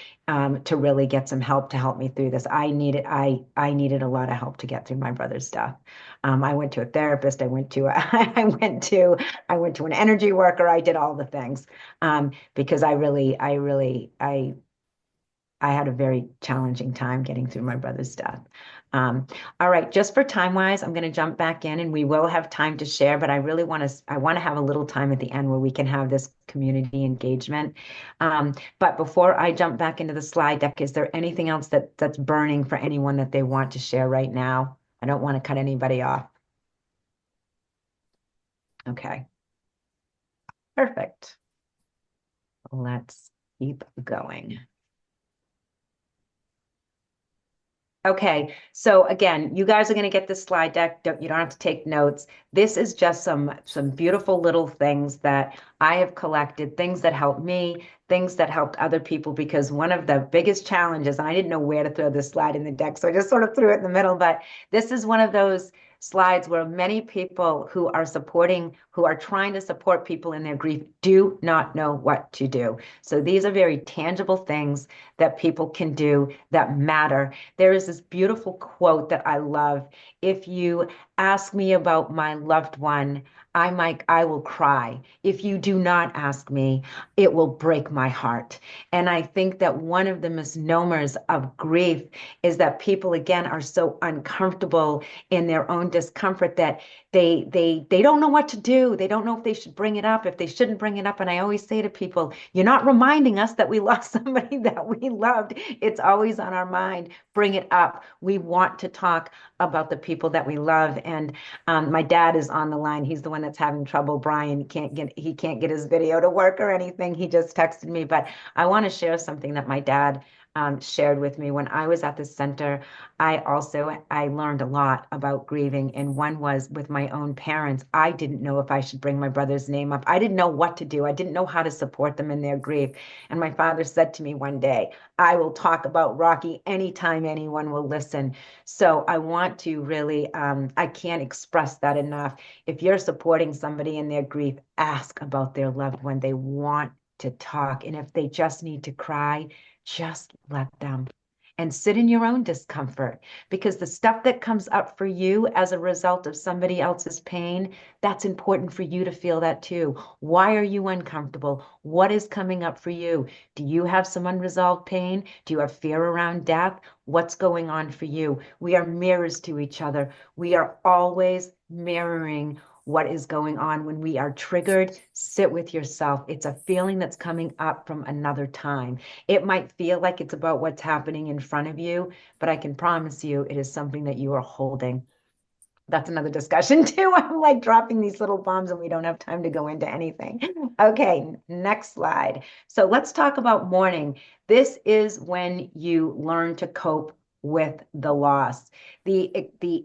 to really get some help to help me through this. I needed a lot of help to get through my brother's death. I went to a therapist. I went to I went to an energy worker. I did all the things because I had a very challenging time getting through my brother's death. All right, just for time wise, I'm going to jump back in and we will have time to share, but I really want to, have a little time at the end where we can have this community engagement. But before I jump back into the slide deck, is there anything else that's burning for anyone that they want to share right now? I don't want to cut anybody off. Okay. Perfect. Let's keep going. Okay, so again, you guys are going to get this slide deck. You don't have to take notes. This is just some beautiful little things that I have collected, things that helped me, things that helped other people, because one of the biggest challenges, and I didn't know where to throw this slide in the deck, so I just sort of threw it in the middle, but this is one of those slides where many people who are trying to support people in their grief do not know what to do. So these are very tangible things that people can do that matter. There is this beautiful quote that I love. If you ask me about my loved one, I will cry. If you do not ask me, it will break my heart. And I think that one of the misnomers of grief is that people, again, are so uncomfortable in their own discomfort that they don't know what to do. They don't know if they should bring it up, if they shouldn't bring it up. And I always say to people, you're not reminding us that we lost somebody that we loved. It's always on our mind. Bring it up. We want to talk about the people that we love. And my dad is on the line. He's the one that's having trouble. Brian he can't get his video to work or anything. He just texted me. But I want to share something that my dad shared with me when I was at the center. I learned a lot about grieving, and one was with my own parents. I didn't know if I should bring my brother's name up. I didn't know what to do. I didn't know how to support them in their grief. And my father said to me one day, I will talk about Rocky anytime anyone will listen. So I want to really, I can't express that enough. If you're supporting somebody in their grief, ask about their loved one. They want to talk. And if they just need to cry, just let them. And sit in your own discomfort, because the stuff that comes up for you as a result of somebody else's pain, that's important for you to feel that too. Why are you uncomfortable? What is coming up for you? Do you have some unresolved pain? Do you have fear around death? What's going on for you? We are mirrors to each other. We are always mirroring what is going on. When we are triggered, sit with yourself. It's a feeling that's coming up from another time. It might feel like it's about what's happening in front of you, but I can promise you it is something that you are holding. That's another discussion too. I'm like dropping these little bombs and we don't have time to go into anything. Okay, next slide. So let's talk about mourning. This is when you learn to cope with the loss. The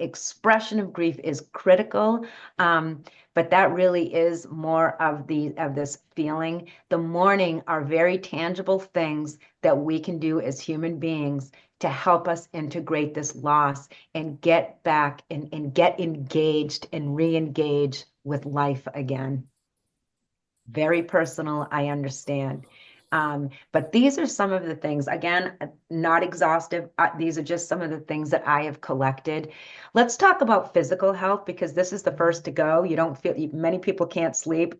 expression of grief is critical, but that really is more of this feeling. The mourning are very tangible things that we can do as human beings to help us integrate this loss and get back and get engaged and re-engage with life again. Very personal, I understand. But these are some of the things, again, not exhaustive. These are just some of the things that I have collected. Let's talk about physical health, because this is the first to go. You don't feel, many people can't sleep,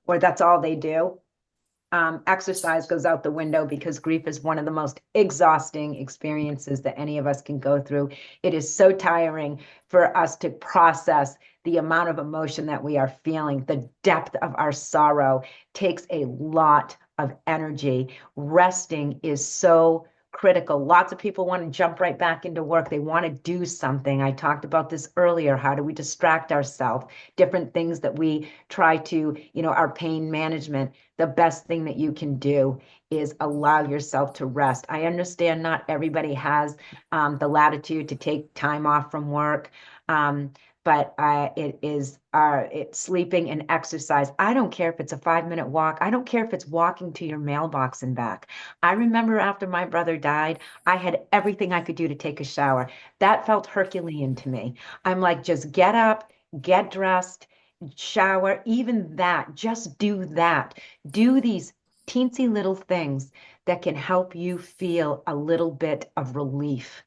or that's all they do. Exercise goes out the window because grief is one of the most exhausting experiences that any of us can go through. It is so tiring for us to process the amount of emotion that we are feeling. The depth of our sorrow takes a lot of energy. Resting is so critical. Lots of people want to jump right back into work. They want to do something. I talked about this earlier. How do we distract ourselves? Different things that we try to, our pain management. The best thing that you can do is allow yourself to rest. I understand not everybody has the latitude to take time off from work. But it's sleeping and exercise. I don't care if it's a 5-minute walk. I don't care if it's walking to your mailbox and back. I remember after my brother died, I had everything I could do to take a shower. That felt Herculean to me. I'm like, just get up, get dressed, shower, even that, just do that. Do these teensy little things that can help you feel a little bit of relief,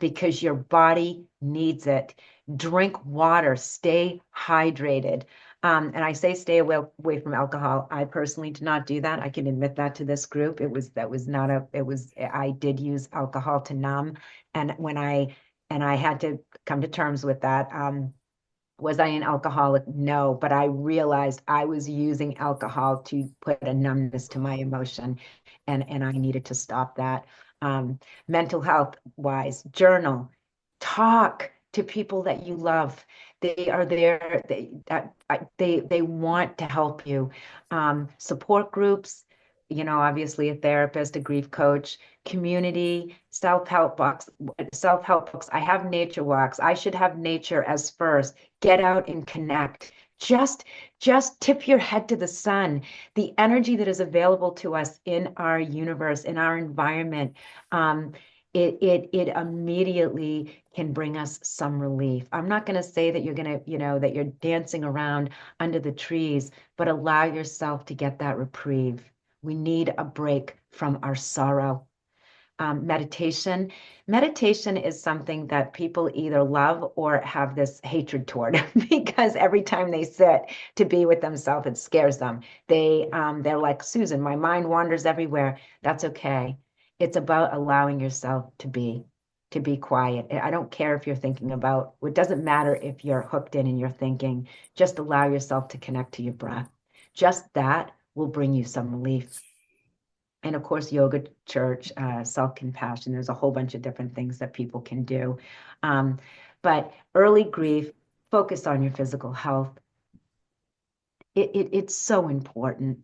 because your body needs it. Drink water, stay hydrated. And I say stay away from alcohol. I personally did not do that. I can admit that to this group. I did use alcohol to numb. And when I and I had to come to terms with that. Was I an alcoholic? No, but I realized I was using alcohol to put a numbness to my emotion, and I needed to stop that. Mental health wise, journal, talk to people that you love. They are there. They want to help you. Support groups, obviously a therapist, a grief coach, community, self-help books. I have nature walks. I should have nature as first. Get out and connect. Just tip your head to the sun. The energy that is available to us in our universe, in our environment, it immediately can bring us some relief. I'm not going to say that that you're dancing around under the trees, but allow yourself to get that reprieve. We need a break from our sorrow. Meditation. Meditation is something that people either love or have this hatred toward because every time they sit to be with themselves, it scares them. They're like, Susan, my mind wanders everywhere. That's okay. It's about allowing yourself to be quiet. I don't care if you're thinking about, it doesn't matter if you're hooked in and you're thinking, just allow yourself to connect to your breath. Just that will bring you some relief. And of course, yoga, church, self-compassion. There's a whole bunch of different things that people can do. But early grief, focus on your physical health. It's so important.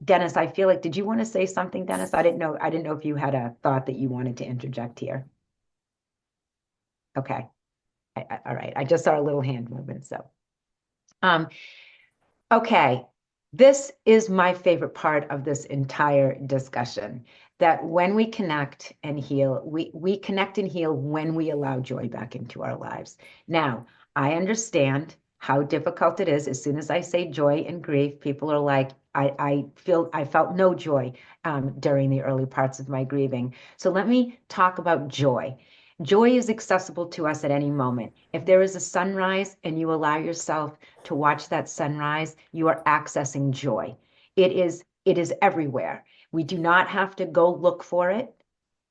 Dennis, I feel like, did you want to say something, Dennis? I didn't know if you had a thought that you wanted to interject here. Okay. All right. I just saw a little hand movement. So, okay. This is my favorite part of this entire discussion, that when we connect and heal, we connect and heal when we allow joy back into our lives. Now, I understand how difficult it is. As soon as I say joy and grief, people are like, I felt no joy during the early parts of my grieving. So let me talk about joy. Joy is accessible to us at any moment. If there is a sunrise and you allow yourself to watch that sunrise, you are accessing joy. It is everywhere. We do not have to go look for it.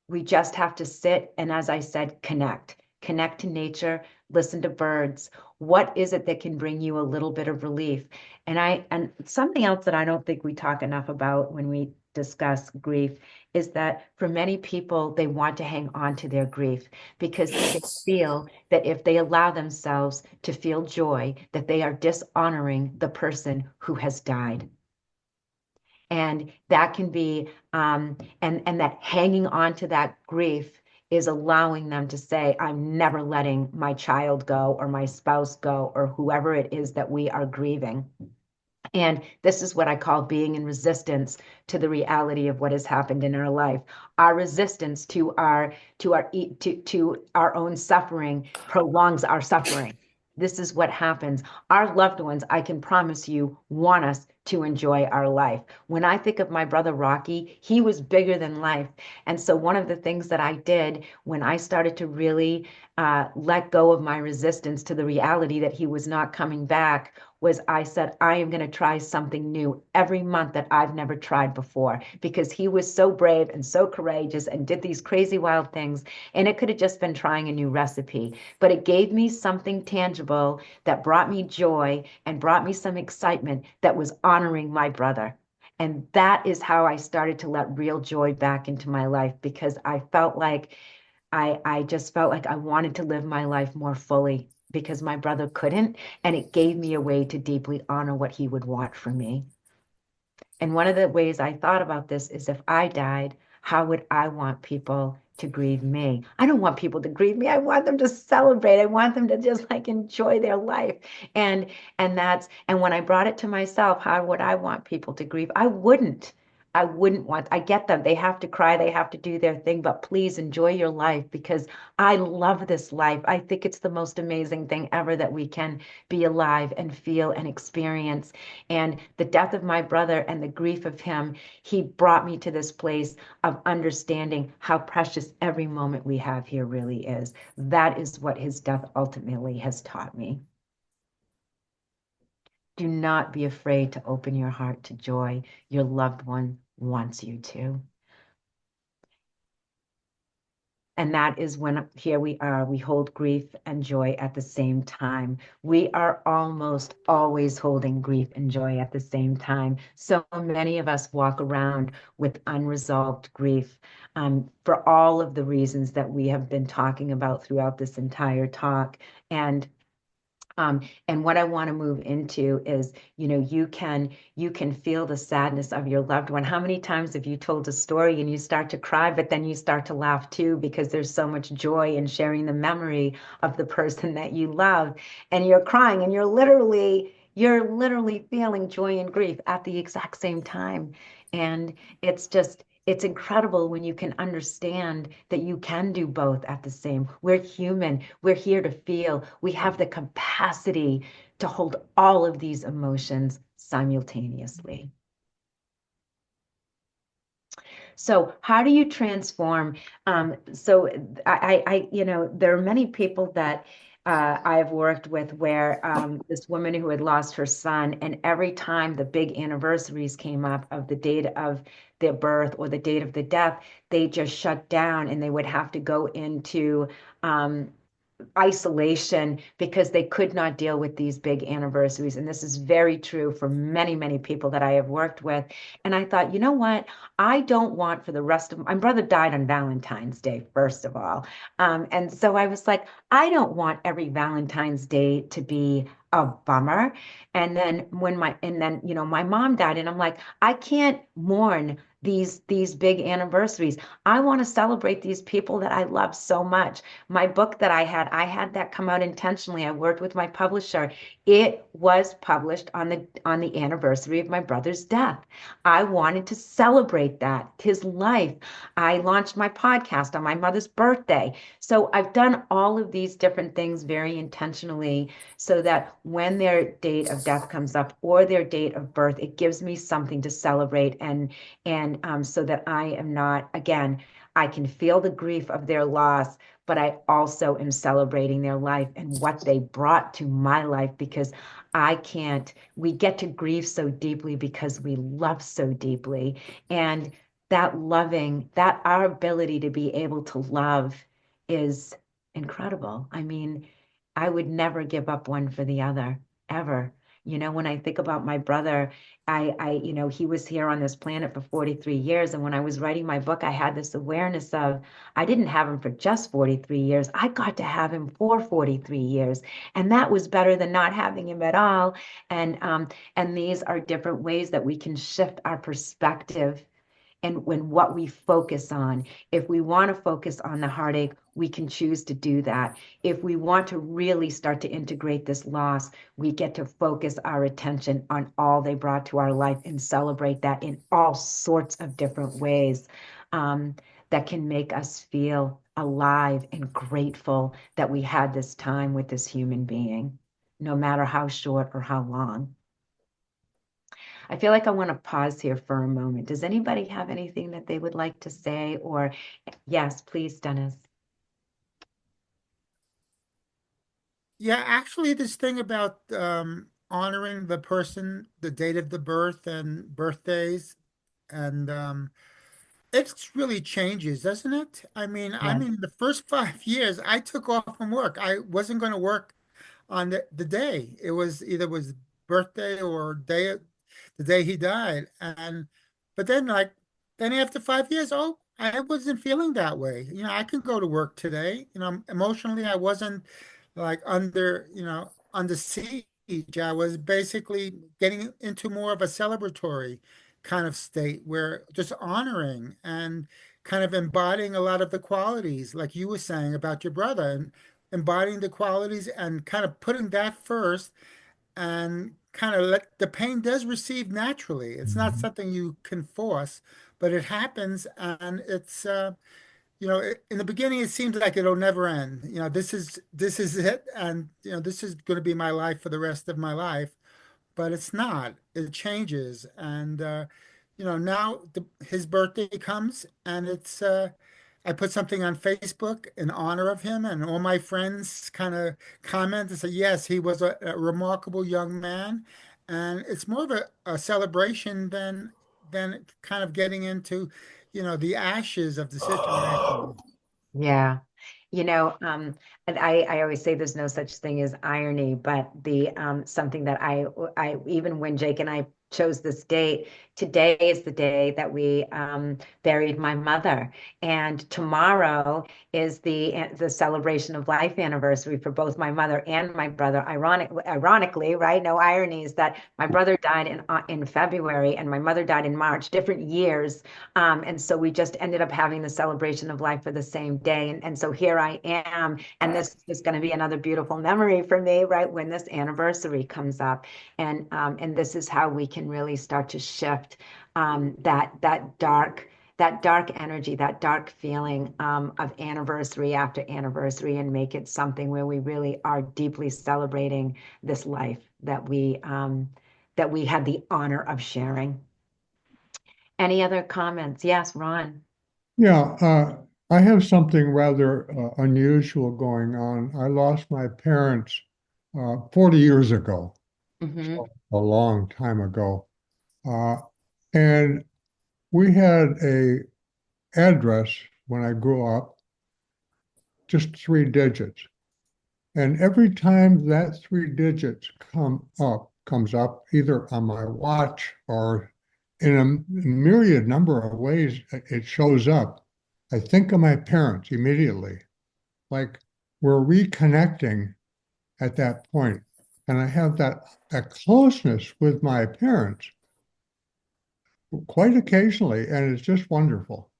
We just have to sit and, as I said, connect to nature, listen to birds. What is it that can bring you a little bit of relief? And something else that I don't think we talk enough about when we discuss grief is that for many people, they want to hang on to their grief because they feel that if they allow themselves to feel joy, that they are dishonoring the person who has died. And that can be, and that hanging on to that grief is allowing them to say, I'm never letting my child go or my spouse go or whoever it is that we are grieving. And this is what I call being in resistance to the reality of what has happened in our life. Our resistance to our own suffering prolongs our suffering. This is what happens. Our loved ones, I can promise you, want us to enjoy our life. When I think of my brother Rocky, he was bigger than life. And so one of the things that I did when I started to really let go of my resistance to the reality that he was not coming back was I said, I am going to try something new every month that I've never tried before, because he was so brave and so courageous and did these crazy wild things. And it could have just been trying a new recipe, but it gave me something tangible that brought me joy and brought me some excitement that was honoring my brother. And that is how I started to let real joy back into my life, because I felt like I just felt like I wanted to live my life more fully because my brother couldn't, and it gave me a way to deeply honor what he would want from me. And one of the ways I thought about this is, if I died, how would I want people to grieve me? I don't want people to grieve me. I want them to celebrate. I want them to just like enjoy their life. And when I brought it to myself, how would I want people to grieve? I wouldn't want, I get them. They have to cry, they have to do their thing, but please enjoy your life, because I love this life. I think it's the most amazing thing ever that we can be alive and feel and experience. And the death of my brother and the grief of him, he brought me to this place of understanding how precious every moment we have here really is. That is what his death ultimately has taught me. Do not be afraid to open your heart to joy. Your loved one wants you to. And that is when here we are, we hold grief and joy at the same time. We are almost always holding grief and joy at the same time. So many of us walk around with unresolved grief for all of the reasons that we have been talking about throughout this entire talk. And what I want to move into is, you can feel the sadness of your loved one. How many times have you told a story and you start to cry, but then you start to laugh too, because there's so much joy in sharing the memory of the person that you love, and you're crying and you're literally feeling joy and grief at the exact same time. And it's incredible when you can understand that you can do both at the same. We're human. We're here to feel. We have the capacity to hold all of these emotions simultaneously. So how do you transform? So there are many people that I have worked with where this woman who had lost her son, and every time the big anniversaries came up of the date of their birth or the date of the death, they just shut down and they would have to go into isolation because they could not deal with these big anniversaries. And this is very true for many, many people that I have worked with. And I thought, you know what? I don't want for the rest of my brother died on Valentine's Day, first of all. And so I was like, I don't want every Valentine's Day to be a bummer. And then my mom died, and I'm like, I can't mourn these big anniversaries. I want to celebrate these people that I love so much. My book that I had that come out intentionally. I worked with my publisher. It was published on the anniversary of my brother's death. I wanted to celebrate that, his life. I launched my podcast on my mother's birthday. So I've done all of these different things very intentionally so that when their date of death comes up or their date of birth, it gives me something to celebrate, and so that I am not, again, I can feel the grief of their loss, but I also am celebrating their life and what they brought to my life, because we get to grieve so deeply because we love so deeply. And our ability to be able to love is incredible. I mean, I would never give up one for the other, ever. When I think about my brother, he was here on this planet for 43 years. And when I was writing my book, I had this awareness of, I didn't have him for just 43 years. I got to have him for 43 years. And that was better than not having him at all. And these are different ways that we can shift our perspective and what we focus on. If we want to focus on the heartache, we can choose to do that. If we want to really start to integrate this loss, we get to focus our attention on all they brought to our life and celebrate that in all sorts of different ways that can make us feel alive and grateful that we had this time with this human being, no matter how short or how long. I feel like I want to pause here for a moment. Does anybody have anything that they would like to say? Or yes, please, Dennis. Yeah, actually, this thing about honoring the person, the date of the birth and birthdays, and it really changes, doesn't it? I mean, the first 5 years I took off from work. I wasn't going to work on the day. It was either was birthday or the day he died. But then after 5 years, oh, I wasn't feeling that way. I can go to work today. Emotionally, I wasn't like under siege. I was basically getting into more of a celebratory kind of state where just honoring and kind of embodying a lot of the qualities, like you were saying about your brother, and embodying the qualities and kind of putting that first, and kind of let the pain does receive naturally. It's not something you can force, but it happens, and it's in the beginning it seems like it'll never end. This is it, and this is going to be my life for the rest of my life, but it's not. It changes, and now his birthday comes, and I put something on Facebook in honor of him, and all my friends kind of comment and say, yes, he was a remarkable young man, and it's more of a celebration than kind of getting into the ashes of the situation. Yeah. And I always say there's no such thing as irony, but the something that I even when Jake and I chose this date, today is the day that we buried my mother, and tomorrow is the celebration of life anniversary for both my mother and my brother. Ironically, right? No irony is that my brother died in February and my mother died in March, different years. And so we just ended up having the celebration of life for the same day. And so here I am. And this is going to be another beautiful memory for me, right? When this anniversary comes up. And this is how we can really start to shift that dark energy, that dark feeling of anniversary after anniversary, and make it something where we really are deeply celebrating this life that we had the honor of sharing. Any other comments? Yes, Ron. Yeah, I have something rather unusual going on. I lost my parents 40 years ago, Mm-hmm. so a long time ago. Uh, and we had a address when I grew up, just 3 digits. And every time that 3 digits comes up either on my watch or in a myriad number of ways, it shows up. I think of my parents immediately, like we're reconnecting at that point. And I have that closeness with my parents quite occasionally, and it's just wonderful.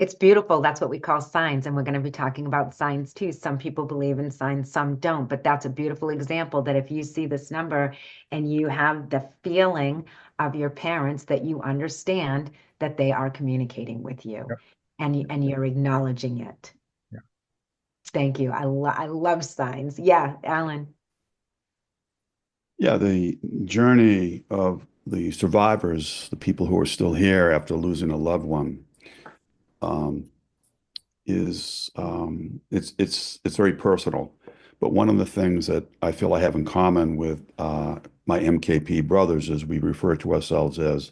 It's beautiful. That's what we call signs. And we're going to be talking about signs too. Some people believe in signs, some don't. But that's a beautiful example that if you see this number and you have the feeling of your parents, that you understand that they are communicating with you, Yep. and you're acknowledging it. Yeah. Thank you. I love signs. Yeah, Alan. Yeah, the journey of the survivors, the people who are still here after losing a loved one, um, it's very personal. But one of the things that I feel I have in common with my MKP brothers is we refer to ourselves as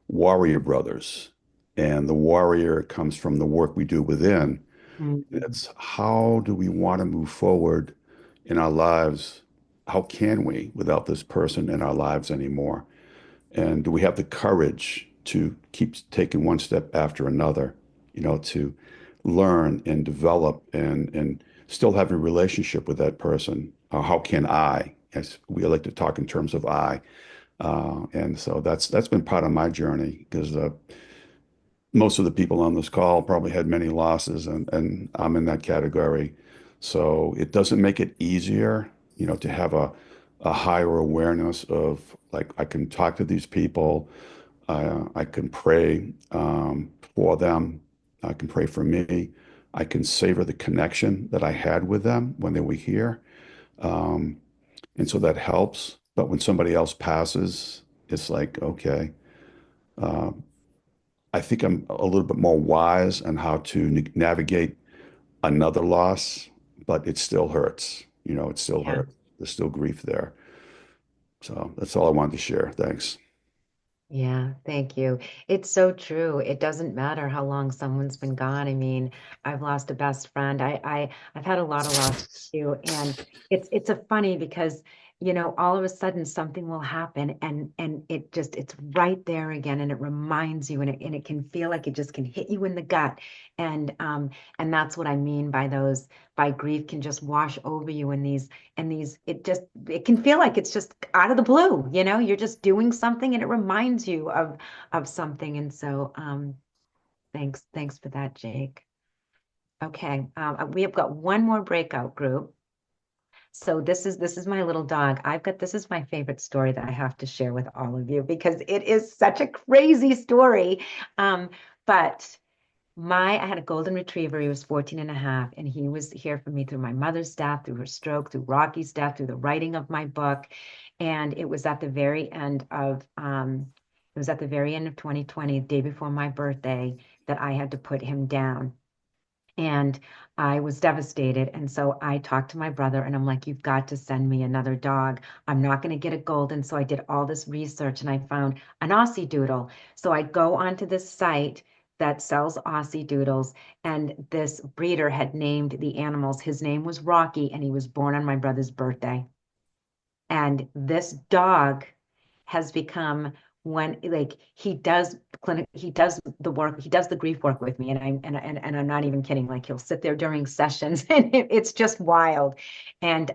warrior brothers, and the warrior comes from the work we do within. It's how do we want to move forward in our lives? How can we without this person in our lives anymore? And do we have the courage to keep taking one step after another, to learn and develop and still have a relationship with that person? How can I, as we like to talk in terms of I, and so that's been part of my journey because most of the people on this call probably had many losses, and I'm in that category. So it doesn't make it easier, to have a higher awareness of like I can talk to these people, I can pray for them, I can pray for me, I can savor the connection that I had with them when they were here, and so that helps. But when somebody else passes, it's like okay. Uh, I think I'm a little bit more wise on how to navigate another loss, but it still hurts. It still Yeah. hurts. There's still grief there. So that's all I wanted to share. Thanks. Yeah, thank you. It's so true. It doesn't matter how long someone's been gone. I mean, I've lost a best friend. I've had a lot of loss too, and it's a funny because all of a sudden something will happen, and it's right there again, and it reminds you, and it can feel like it just can hit you in the gut, and that's what I mean by grief can just wash over you in these it can feel like it's just out of the blue, you're just doing something and it reminds you of something. And so thanks for that, Jake. Okay, we have got one more breakout group. So this is my little dog. This is my favorite story that I have to share with all of you because it is such a crazy story. But I had a golden retriever. He was 14 and a half, and he was here for me through my mother's death, through her stroke, through Rocky's death, through the writing of my book. And it was at the very end of 2020, the day before my birthday, that I had to put him down. And I was devastated. And so I talked to my brother and I'm like, you've got to send me another dog. I'm not going to get a golden. So I did all this research and I found an Aussie Doodle. So I go onto this site that sells Aussie doodles, and this breeder had named the animals. His name was Rocky, and he was born on my brother's birthday. And this dog has become when, like, he does the work, he does the grief work with me, and I'm not even kidding. Like, he'll sit there during sessions and it's just wild. And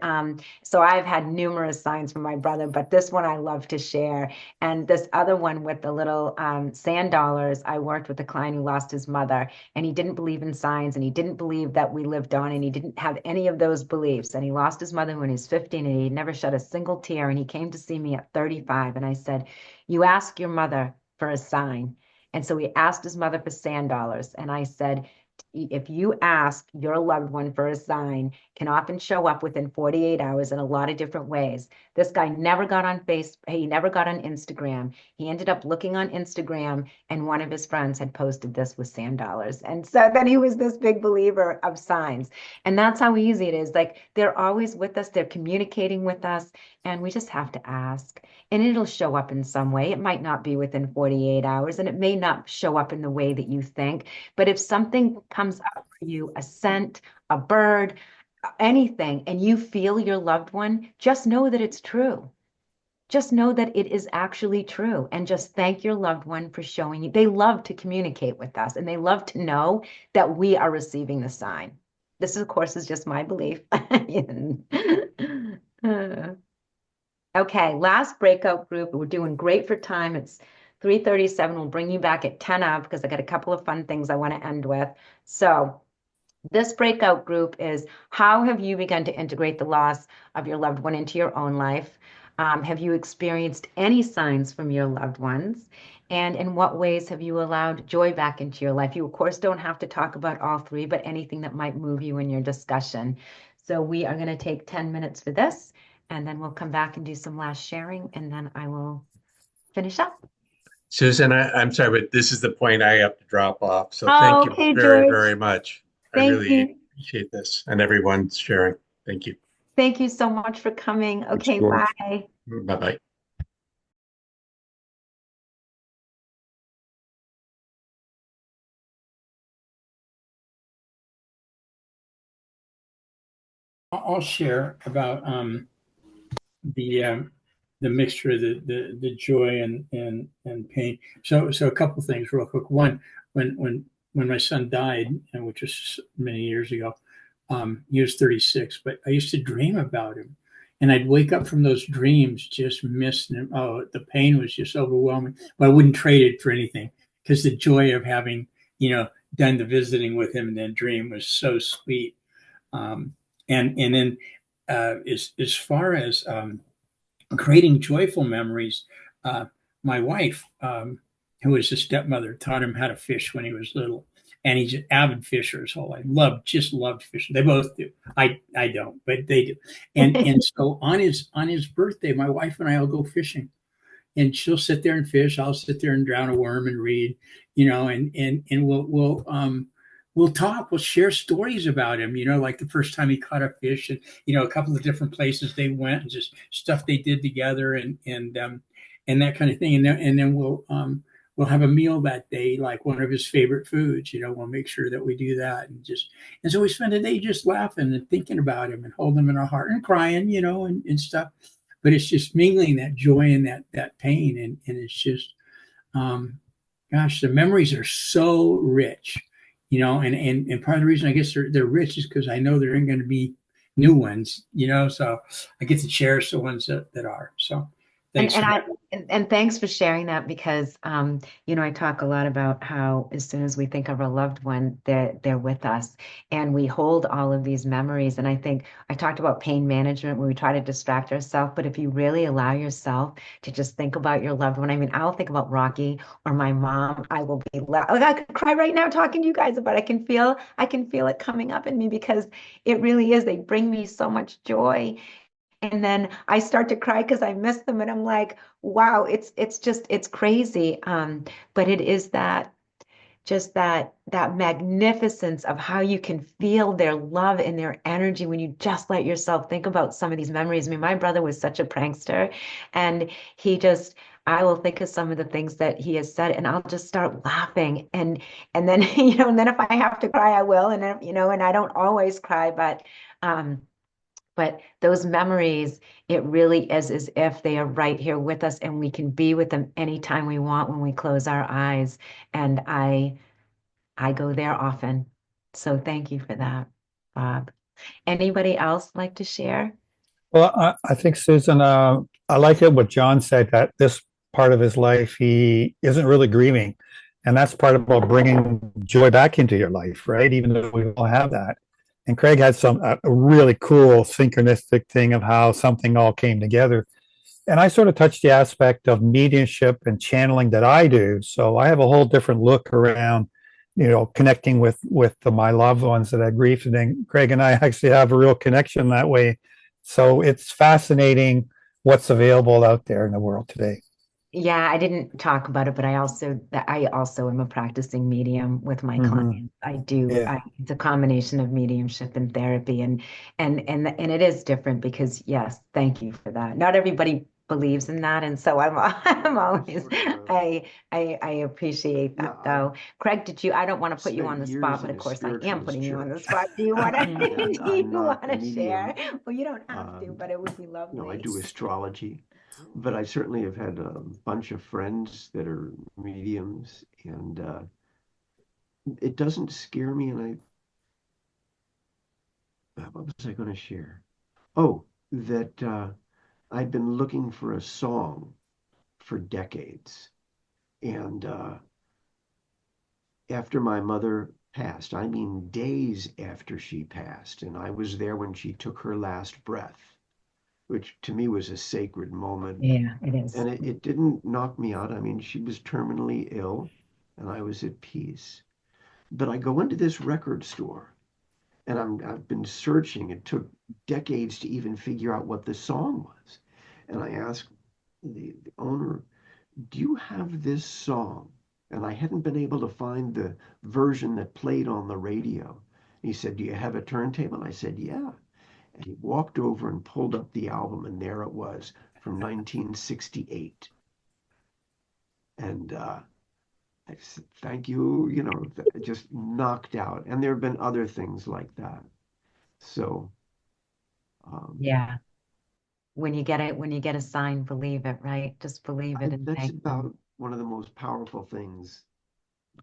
so I've had numerous signs from my brother, but this one I love to share. And this other one with the little sand dollars, I worked with a client who lost his mother, and he didn't believe in signs, and he didn't believe that we lived on, and he didn't have any of those beliefs. And he lost his mother when he was 15, and he never shed a single tear. And he came to see me at 35, and I said, you ask your mother for a sign. And so he asked his mother for sand dollars. And I said, if you ask your loved one for a sign, can often show up within 48 hours in a lot of different ways. This guy never got on Facebook. He never got on Instagram. He ended up looking on Instagram, and one of his friends had posted this with sand dollars. And so then he was this big believer of signs. And that's how easy it is. Like, they're always with us. They're communicating with us, and we just have to ask. And it'll show up in some way. It might not be within 48 hours, and it may not show up in the way that you think. But if something comes up for you, a scent, a bird, anything, and you feel your loved one, just know that it's true. Just know that it is actually true, and just thank your loved one for showing you. They love to communicate with us, and they love to know that we are receiving the sign. This, of course, is just my belief. Okay, last breakout group. We're doing great for time. It's 3:37. We'll bring you back at 10 up because I got a couple of fun things I want to end with. So this breakout group is, how have you begun to integrate the loss of your loved one into your own life? Have you experienced any signs from your loved ones? And in what ways have you allowed joy back into your life? You, of course, don't have to talk about all three, but anything that might move you in your discussion. So we are going to take 10 minutes for this, and then we'll come back and do some last sharing, and then I will finish up. Susan, I'm sorry, but this is the point I have to drop off. So Oh, thank okay, you very, George. very much. I Thank really you. appreciate this and everyone's sharing. Thank you. Thank you so much for coming. Okay, George. bye. Bye-bye. I'll share about the mixture of the joy and pain. So a couple things real quick. One, when my son died, and which was many years ago, he was 36, but I used to dream about him, and I'd wake up from those dreams just missing him. Oh, the pain was just overwhelming, but I wouldn't trade it for anything, because the joy of having, done the visiting with him in that dream was so sweet. And then as far as creating joyful memories, my wife, who was a stepmother, taught him how to fish when he was little, and he's an avid fisher his whole life. Loved fishing. They both do. I don't, but they do. And so on his birthday, my wife and I will go fishing, and she'll sit there and fish. I'll sit there and drown a worm and read, and we'll talk, we'll share stories about him, like the first time he caught a fish, and, a couple of different places they went, and just stuff they did together, and that kind of thing. And then we'll have a meal that day, like one of his favorite foods, we'll make sure that we do that. And so we spend the day just laughing and thinking about him and holding him in our heart and crying, and stuff. But it's just mingling that joy and that pain. And it's just, gosh, the memories are so rich. And part of the reason I guess they're rich is because I know there ain't going to be new ones, so I get to cherish the ones that are. So thanks. And thanks for sharing that, because, I talk a lot about how as soon as we think of our loved one, they're with us, and we hold all of these memories. And I think I talked about pain management when we try to distract ourselves, but if you really allow yourself to just think about your loved one, I'll think about Rocky or my mom. I will be I could cry right now talking to you guys about it. I can feel it coming up in me, because it really is. They bring me so much joy. And then I start to cry because I miss them, and I'm like, wow, it's crazy. But it is that magnificence of how you can feel their love and their energy when you just let yourself think about some of these memories. My brother was such a prankster, and he just, I will think of some of the things that he has said, and I'll just start laughing. And then, you know, and then if I have to cry, I will. And if, you know, and I don't always cry, but those memories, it really is as if they are right here with us, and we can be with them anytime we want when we close our eyes. And I go there often. So thank you for that, Bob. Anybody else like to share? Well, I think, Susan, I like it what John said, that this part of his life, he isn't really grieving. And that's part about bringing joy back into your life, right? Even though we all have that. And Craig had a really cool synchronistic thing of how something all came together. And I sort of touched the aspect of mediumship and channeling that I do. So I have a whole different look around, you know, connecting with my loved ones that I grieved. And then Craig and I actually have a real connection that way. So it's fascinating what's available out there in the world today. Yeah, I didn't talk about it, but I also am a practicing medium with my clients. I do. Yeah. It's a combination of mediumship and therapy, and it is different because yes, thank you for that. Not everybody believes in that, and so I'm always I appreciate that though. Craig, I don't want to put you on the spot, but of course I am putting you on the spot. Do you want to do you want to share? Well, you don't have to, but it would be lovely. No, I do astrology, but I certainly have had a bunch of friends that are mediums, and it doesn't scare me. And what was I going to share? Oh, that I've been looking for a song for decades, and after my mother passed, I mean days after she passed, and I was there when she took her last breath, which to me was a sacred moment. Yeah, it is. And it didn't knock me out. I mean, she was terminally ill and I was at peace. But I go into this record store and I've been searching. It took decades to even figure out what the song was. And I asked the owner, do you have this song? And I hadn't been able to find the version that played on the radio. He said, do you have a turntable? And I said, yeah. And he walked over and pulled up the album, and there it was from 1968. And I said, thank you, you know, just knocked out. And there have been other things like that. So, yeah. When you get a sign, believe it, right? Just believe it. And that's about one of the most powerful things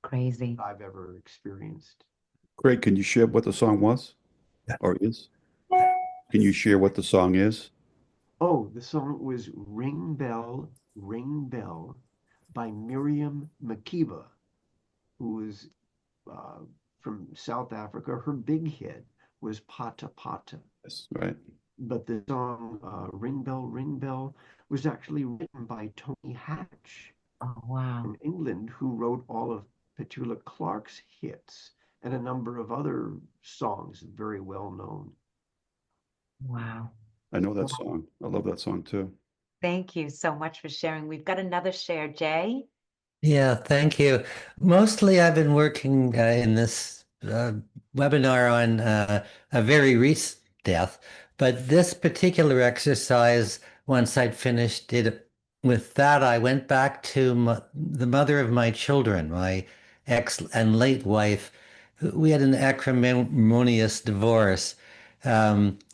crazy I've ever experienced. Craig, can you share what the song was or is? Can you share what the song is? Oh, the song was Ring Bell by Miriam Makeba, who was from South Africa. Her big hit was Pata Pata. Yes, right. But the song Ring Bell was actually written by Tony Hatch. Oh, wow. From England, who wrote all of Petula Clark's hits and a number of other songs very well known. Wow. I know that song. I love that song too. Thank you so much for sharing. We've got another share, Jay. Yeah, thank you. Mostly I've been working in this webinar on a very recent death, but this particular exercise, once I'd finished it with that, I went back to the mother of my children, my ex and late wife. We had an acrimonious divorce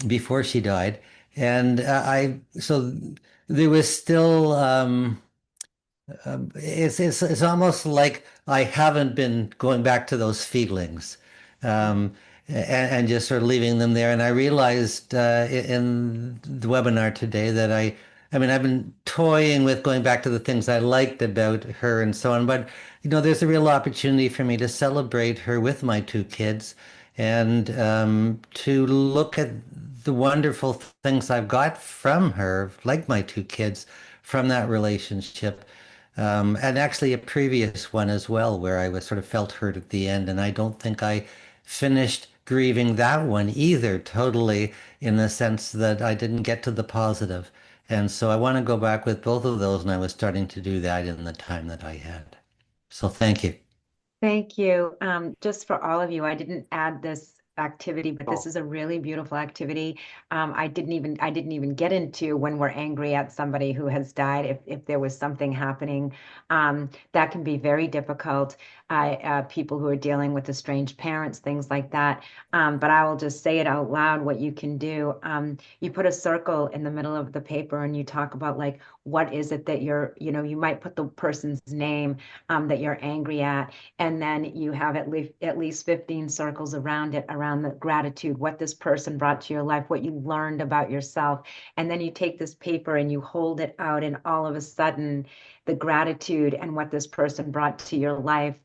before she died. And so there was still, it's almost like I haven't been going back to those feelings, and just sort of leaving them there. And I realized in the webinar today that I mean, I've been toying with going back to the things I liked about her and so on, but you know, there's a real opportunity for me to celebrate her with my two kids and to look at the wonderful things I've got from her, like my two kids, from that relationship. And actually a previous one as well, where I was sort of felt hurt at the end. And I don't think I finished grieving that one either totally, in the sense that I didn't get to the positive. And so I want to go back with both of those. And I was starting to do that in the time that I had. So thank you. Thank you. Just for all of you, I didn't add this activity, but this is a really beautiful activity. I didn't even get into when we're angry at somebody who has died. If there was something happening, that can be very difficult. People who are dealing with estranged parents, things like that. But I will just say it out loud. What you can do, you put a circle in the middle of the paper, and you talk about like what is it that you might put the person's name that you're angry at, and then you have at least 15 circles around it, around the gratitude, what this person brought to your life, what you learned about yourself. And then you take this paper and you hold it out, and all of a sudden the gratitude and what this person brought to your life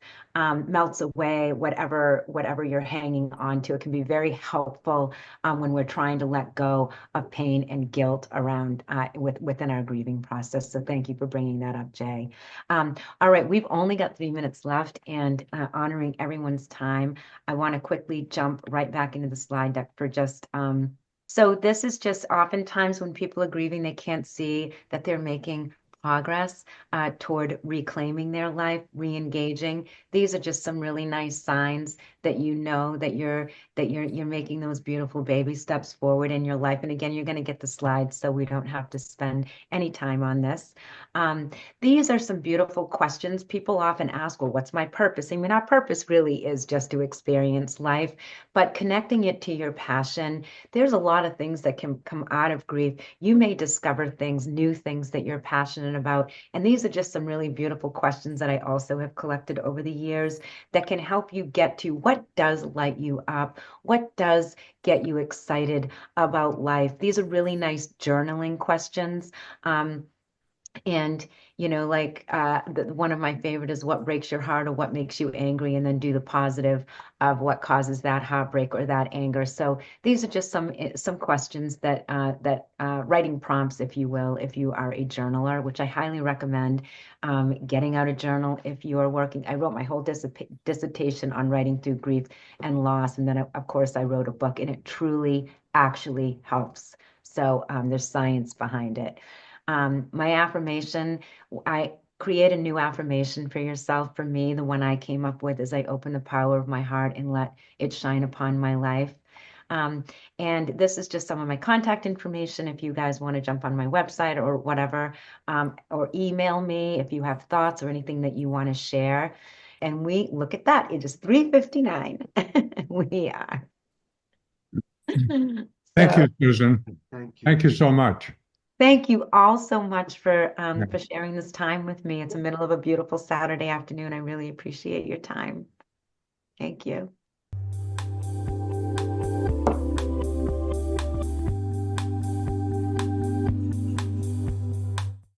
melts away, whatever you're hanging on to. It can be very helpful when we're trying to let go of pain and guilt around within our grieving process. So thank you for bringing that up, Jay. All right, we've only got 3 minutes left, and honoring everyone's time, I want to quickly jump right back into the slide deck for just so this is just oftentimes when people are grieving, they can't see that they're making progress toward reclaiming their life, re-engaging. These are just some really nice signs that you know that you're making those beautiful baby steps forward in your life. And again, you're going to get the slides, so we don't have to spend any time on this. These are some beautiful questions. People often ask, well, what's my purpose? I mean, our purpose really is just to experience life, but connecting it to your passion, there's a lot of things that can come out of grief. You may discover things, new things that you're passionate about. And these are just some really beautiful questions that I also have collected over the years that can help you get to what does light you up, what does get you excited about life. These are really nice journaling questions. And, one of my favorite is what breaks your heart or what makes you angry, and then do the positive of what causes that heartbreak or that anger. So these are just some questions that writing prompts, if you will, if you are a journaler, which I highly recommend getting out a journal if you are working. I wrote my whole dissertation on writing through grief and loss. And then, of course, I wrote a book, and it truly actually helps. So there's science behind it. My affirmation, I create a new affirmation for yourself. For me, the one I came up with is I open the power of my heart and let it shine upon my life. And this is just some of my contact information if you guys want to jump on my website or whatever, or email me if you have thoughts or anything that you want to share. And we look at that. It is 3:59. We are. Thank you, Susan. Thank you. Thank you so much. Thank you all so much for sharing this time with me. It's the middle of a beautiful Saturday afternoon. I really appreciate your time. Thank you.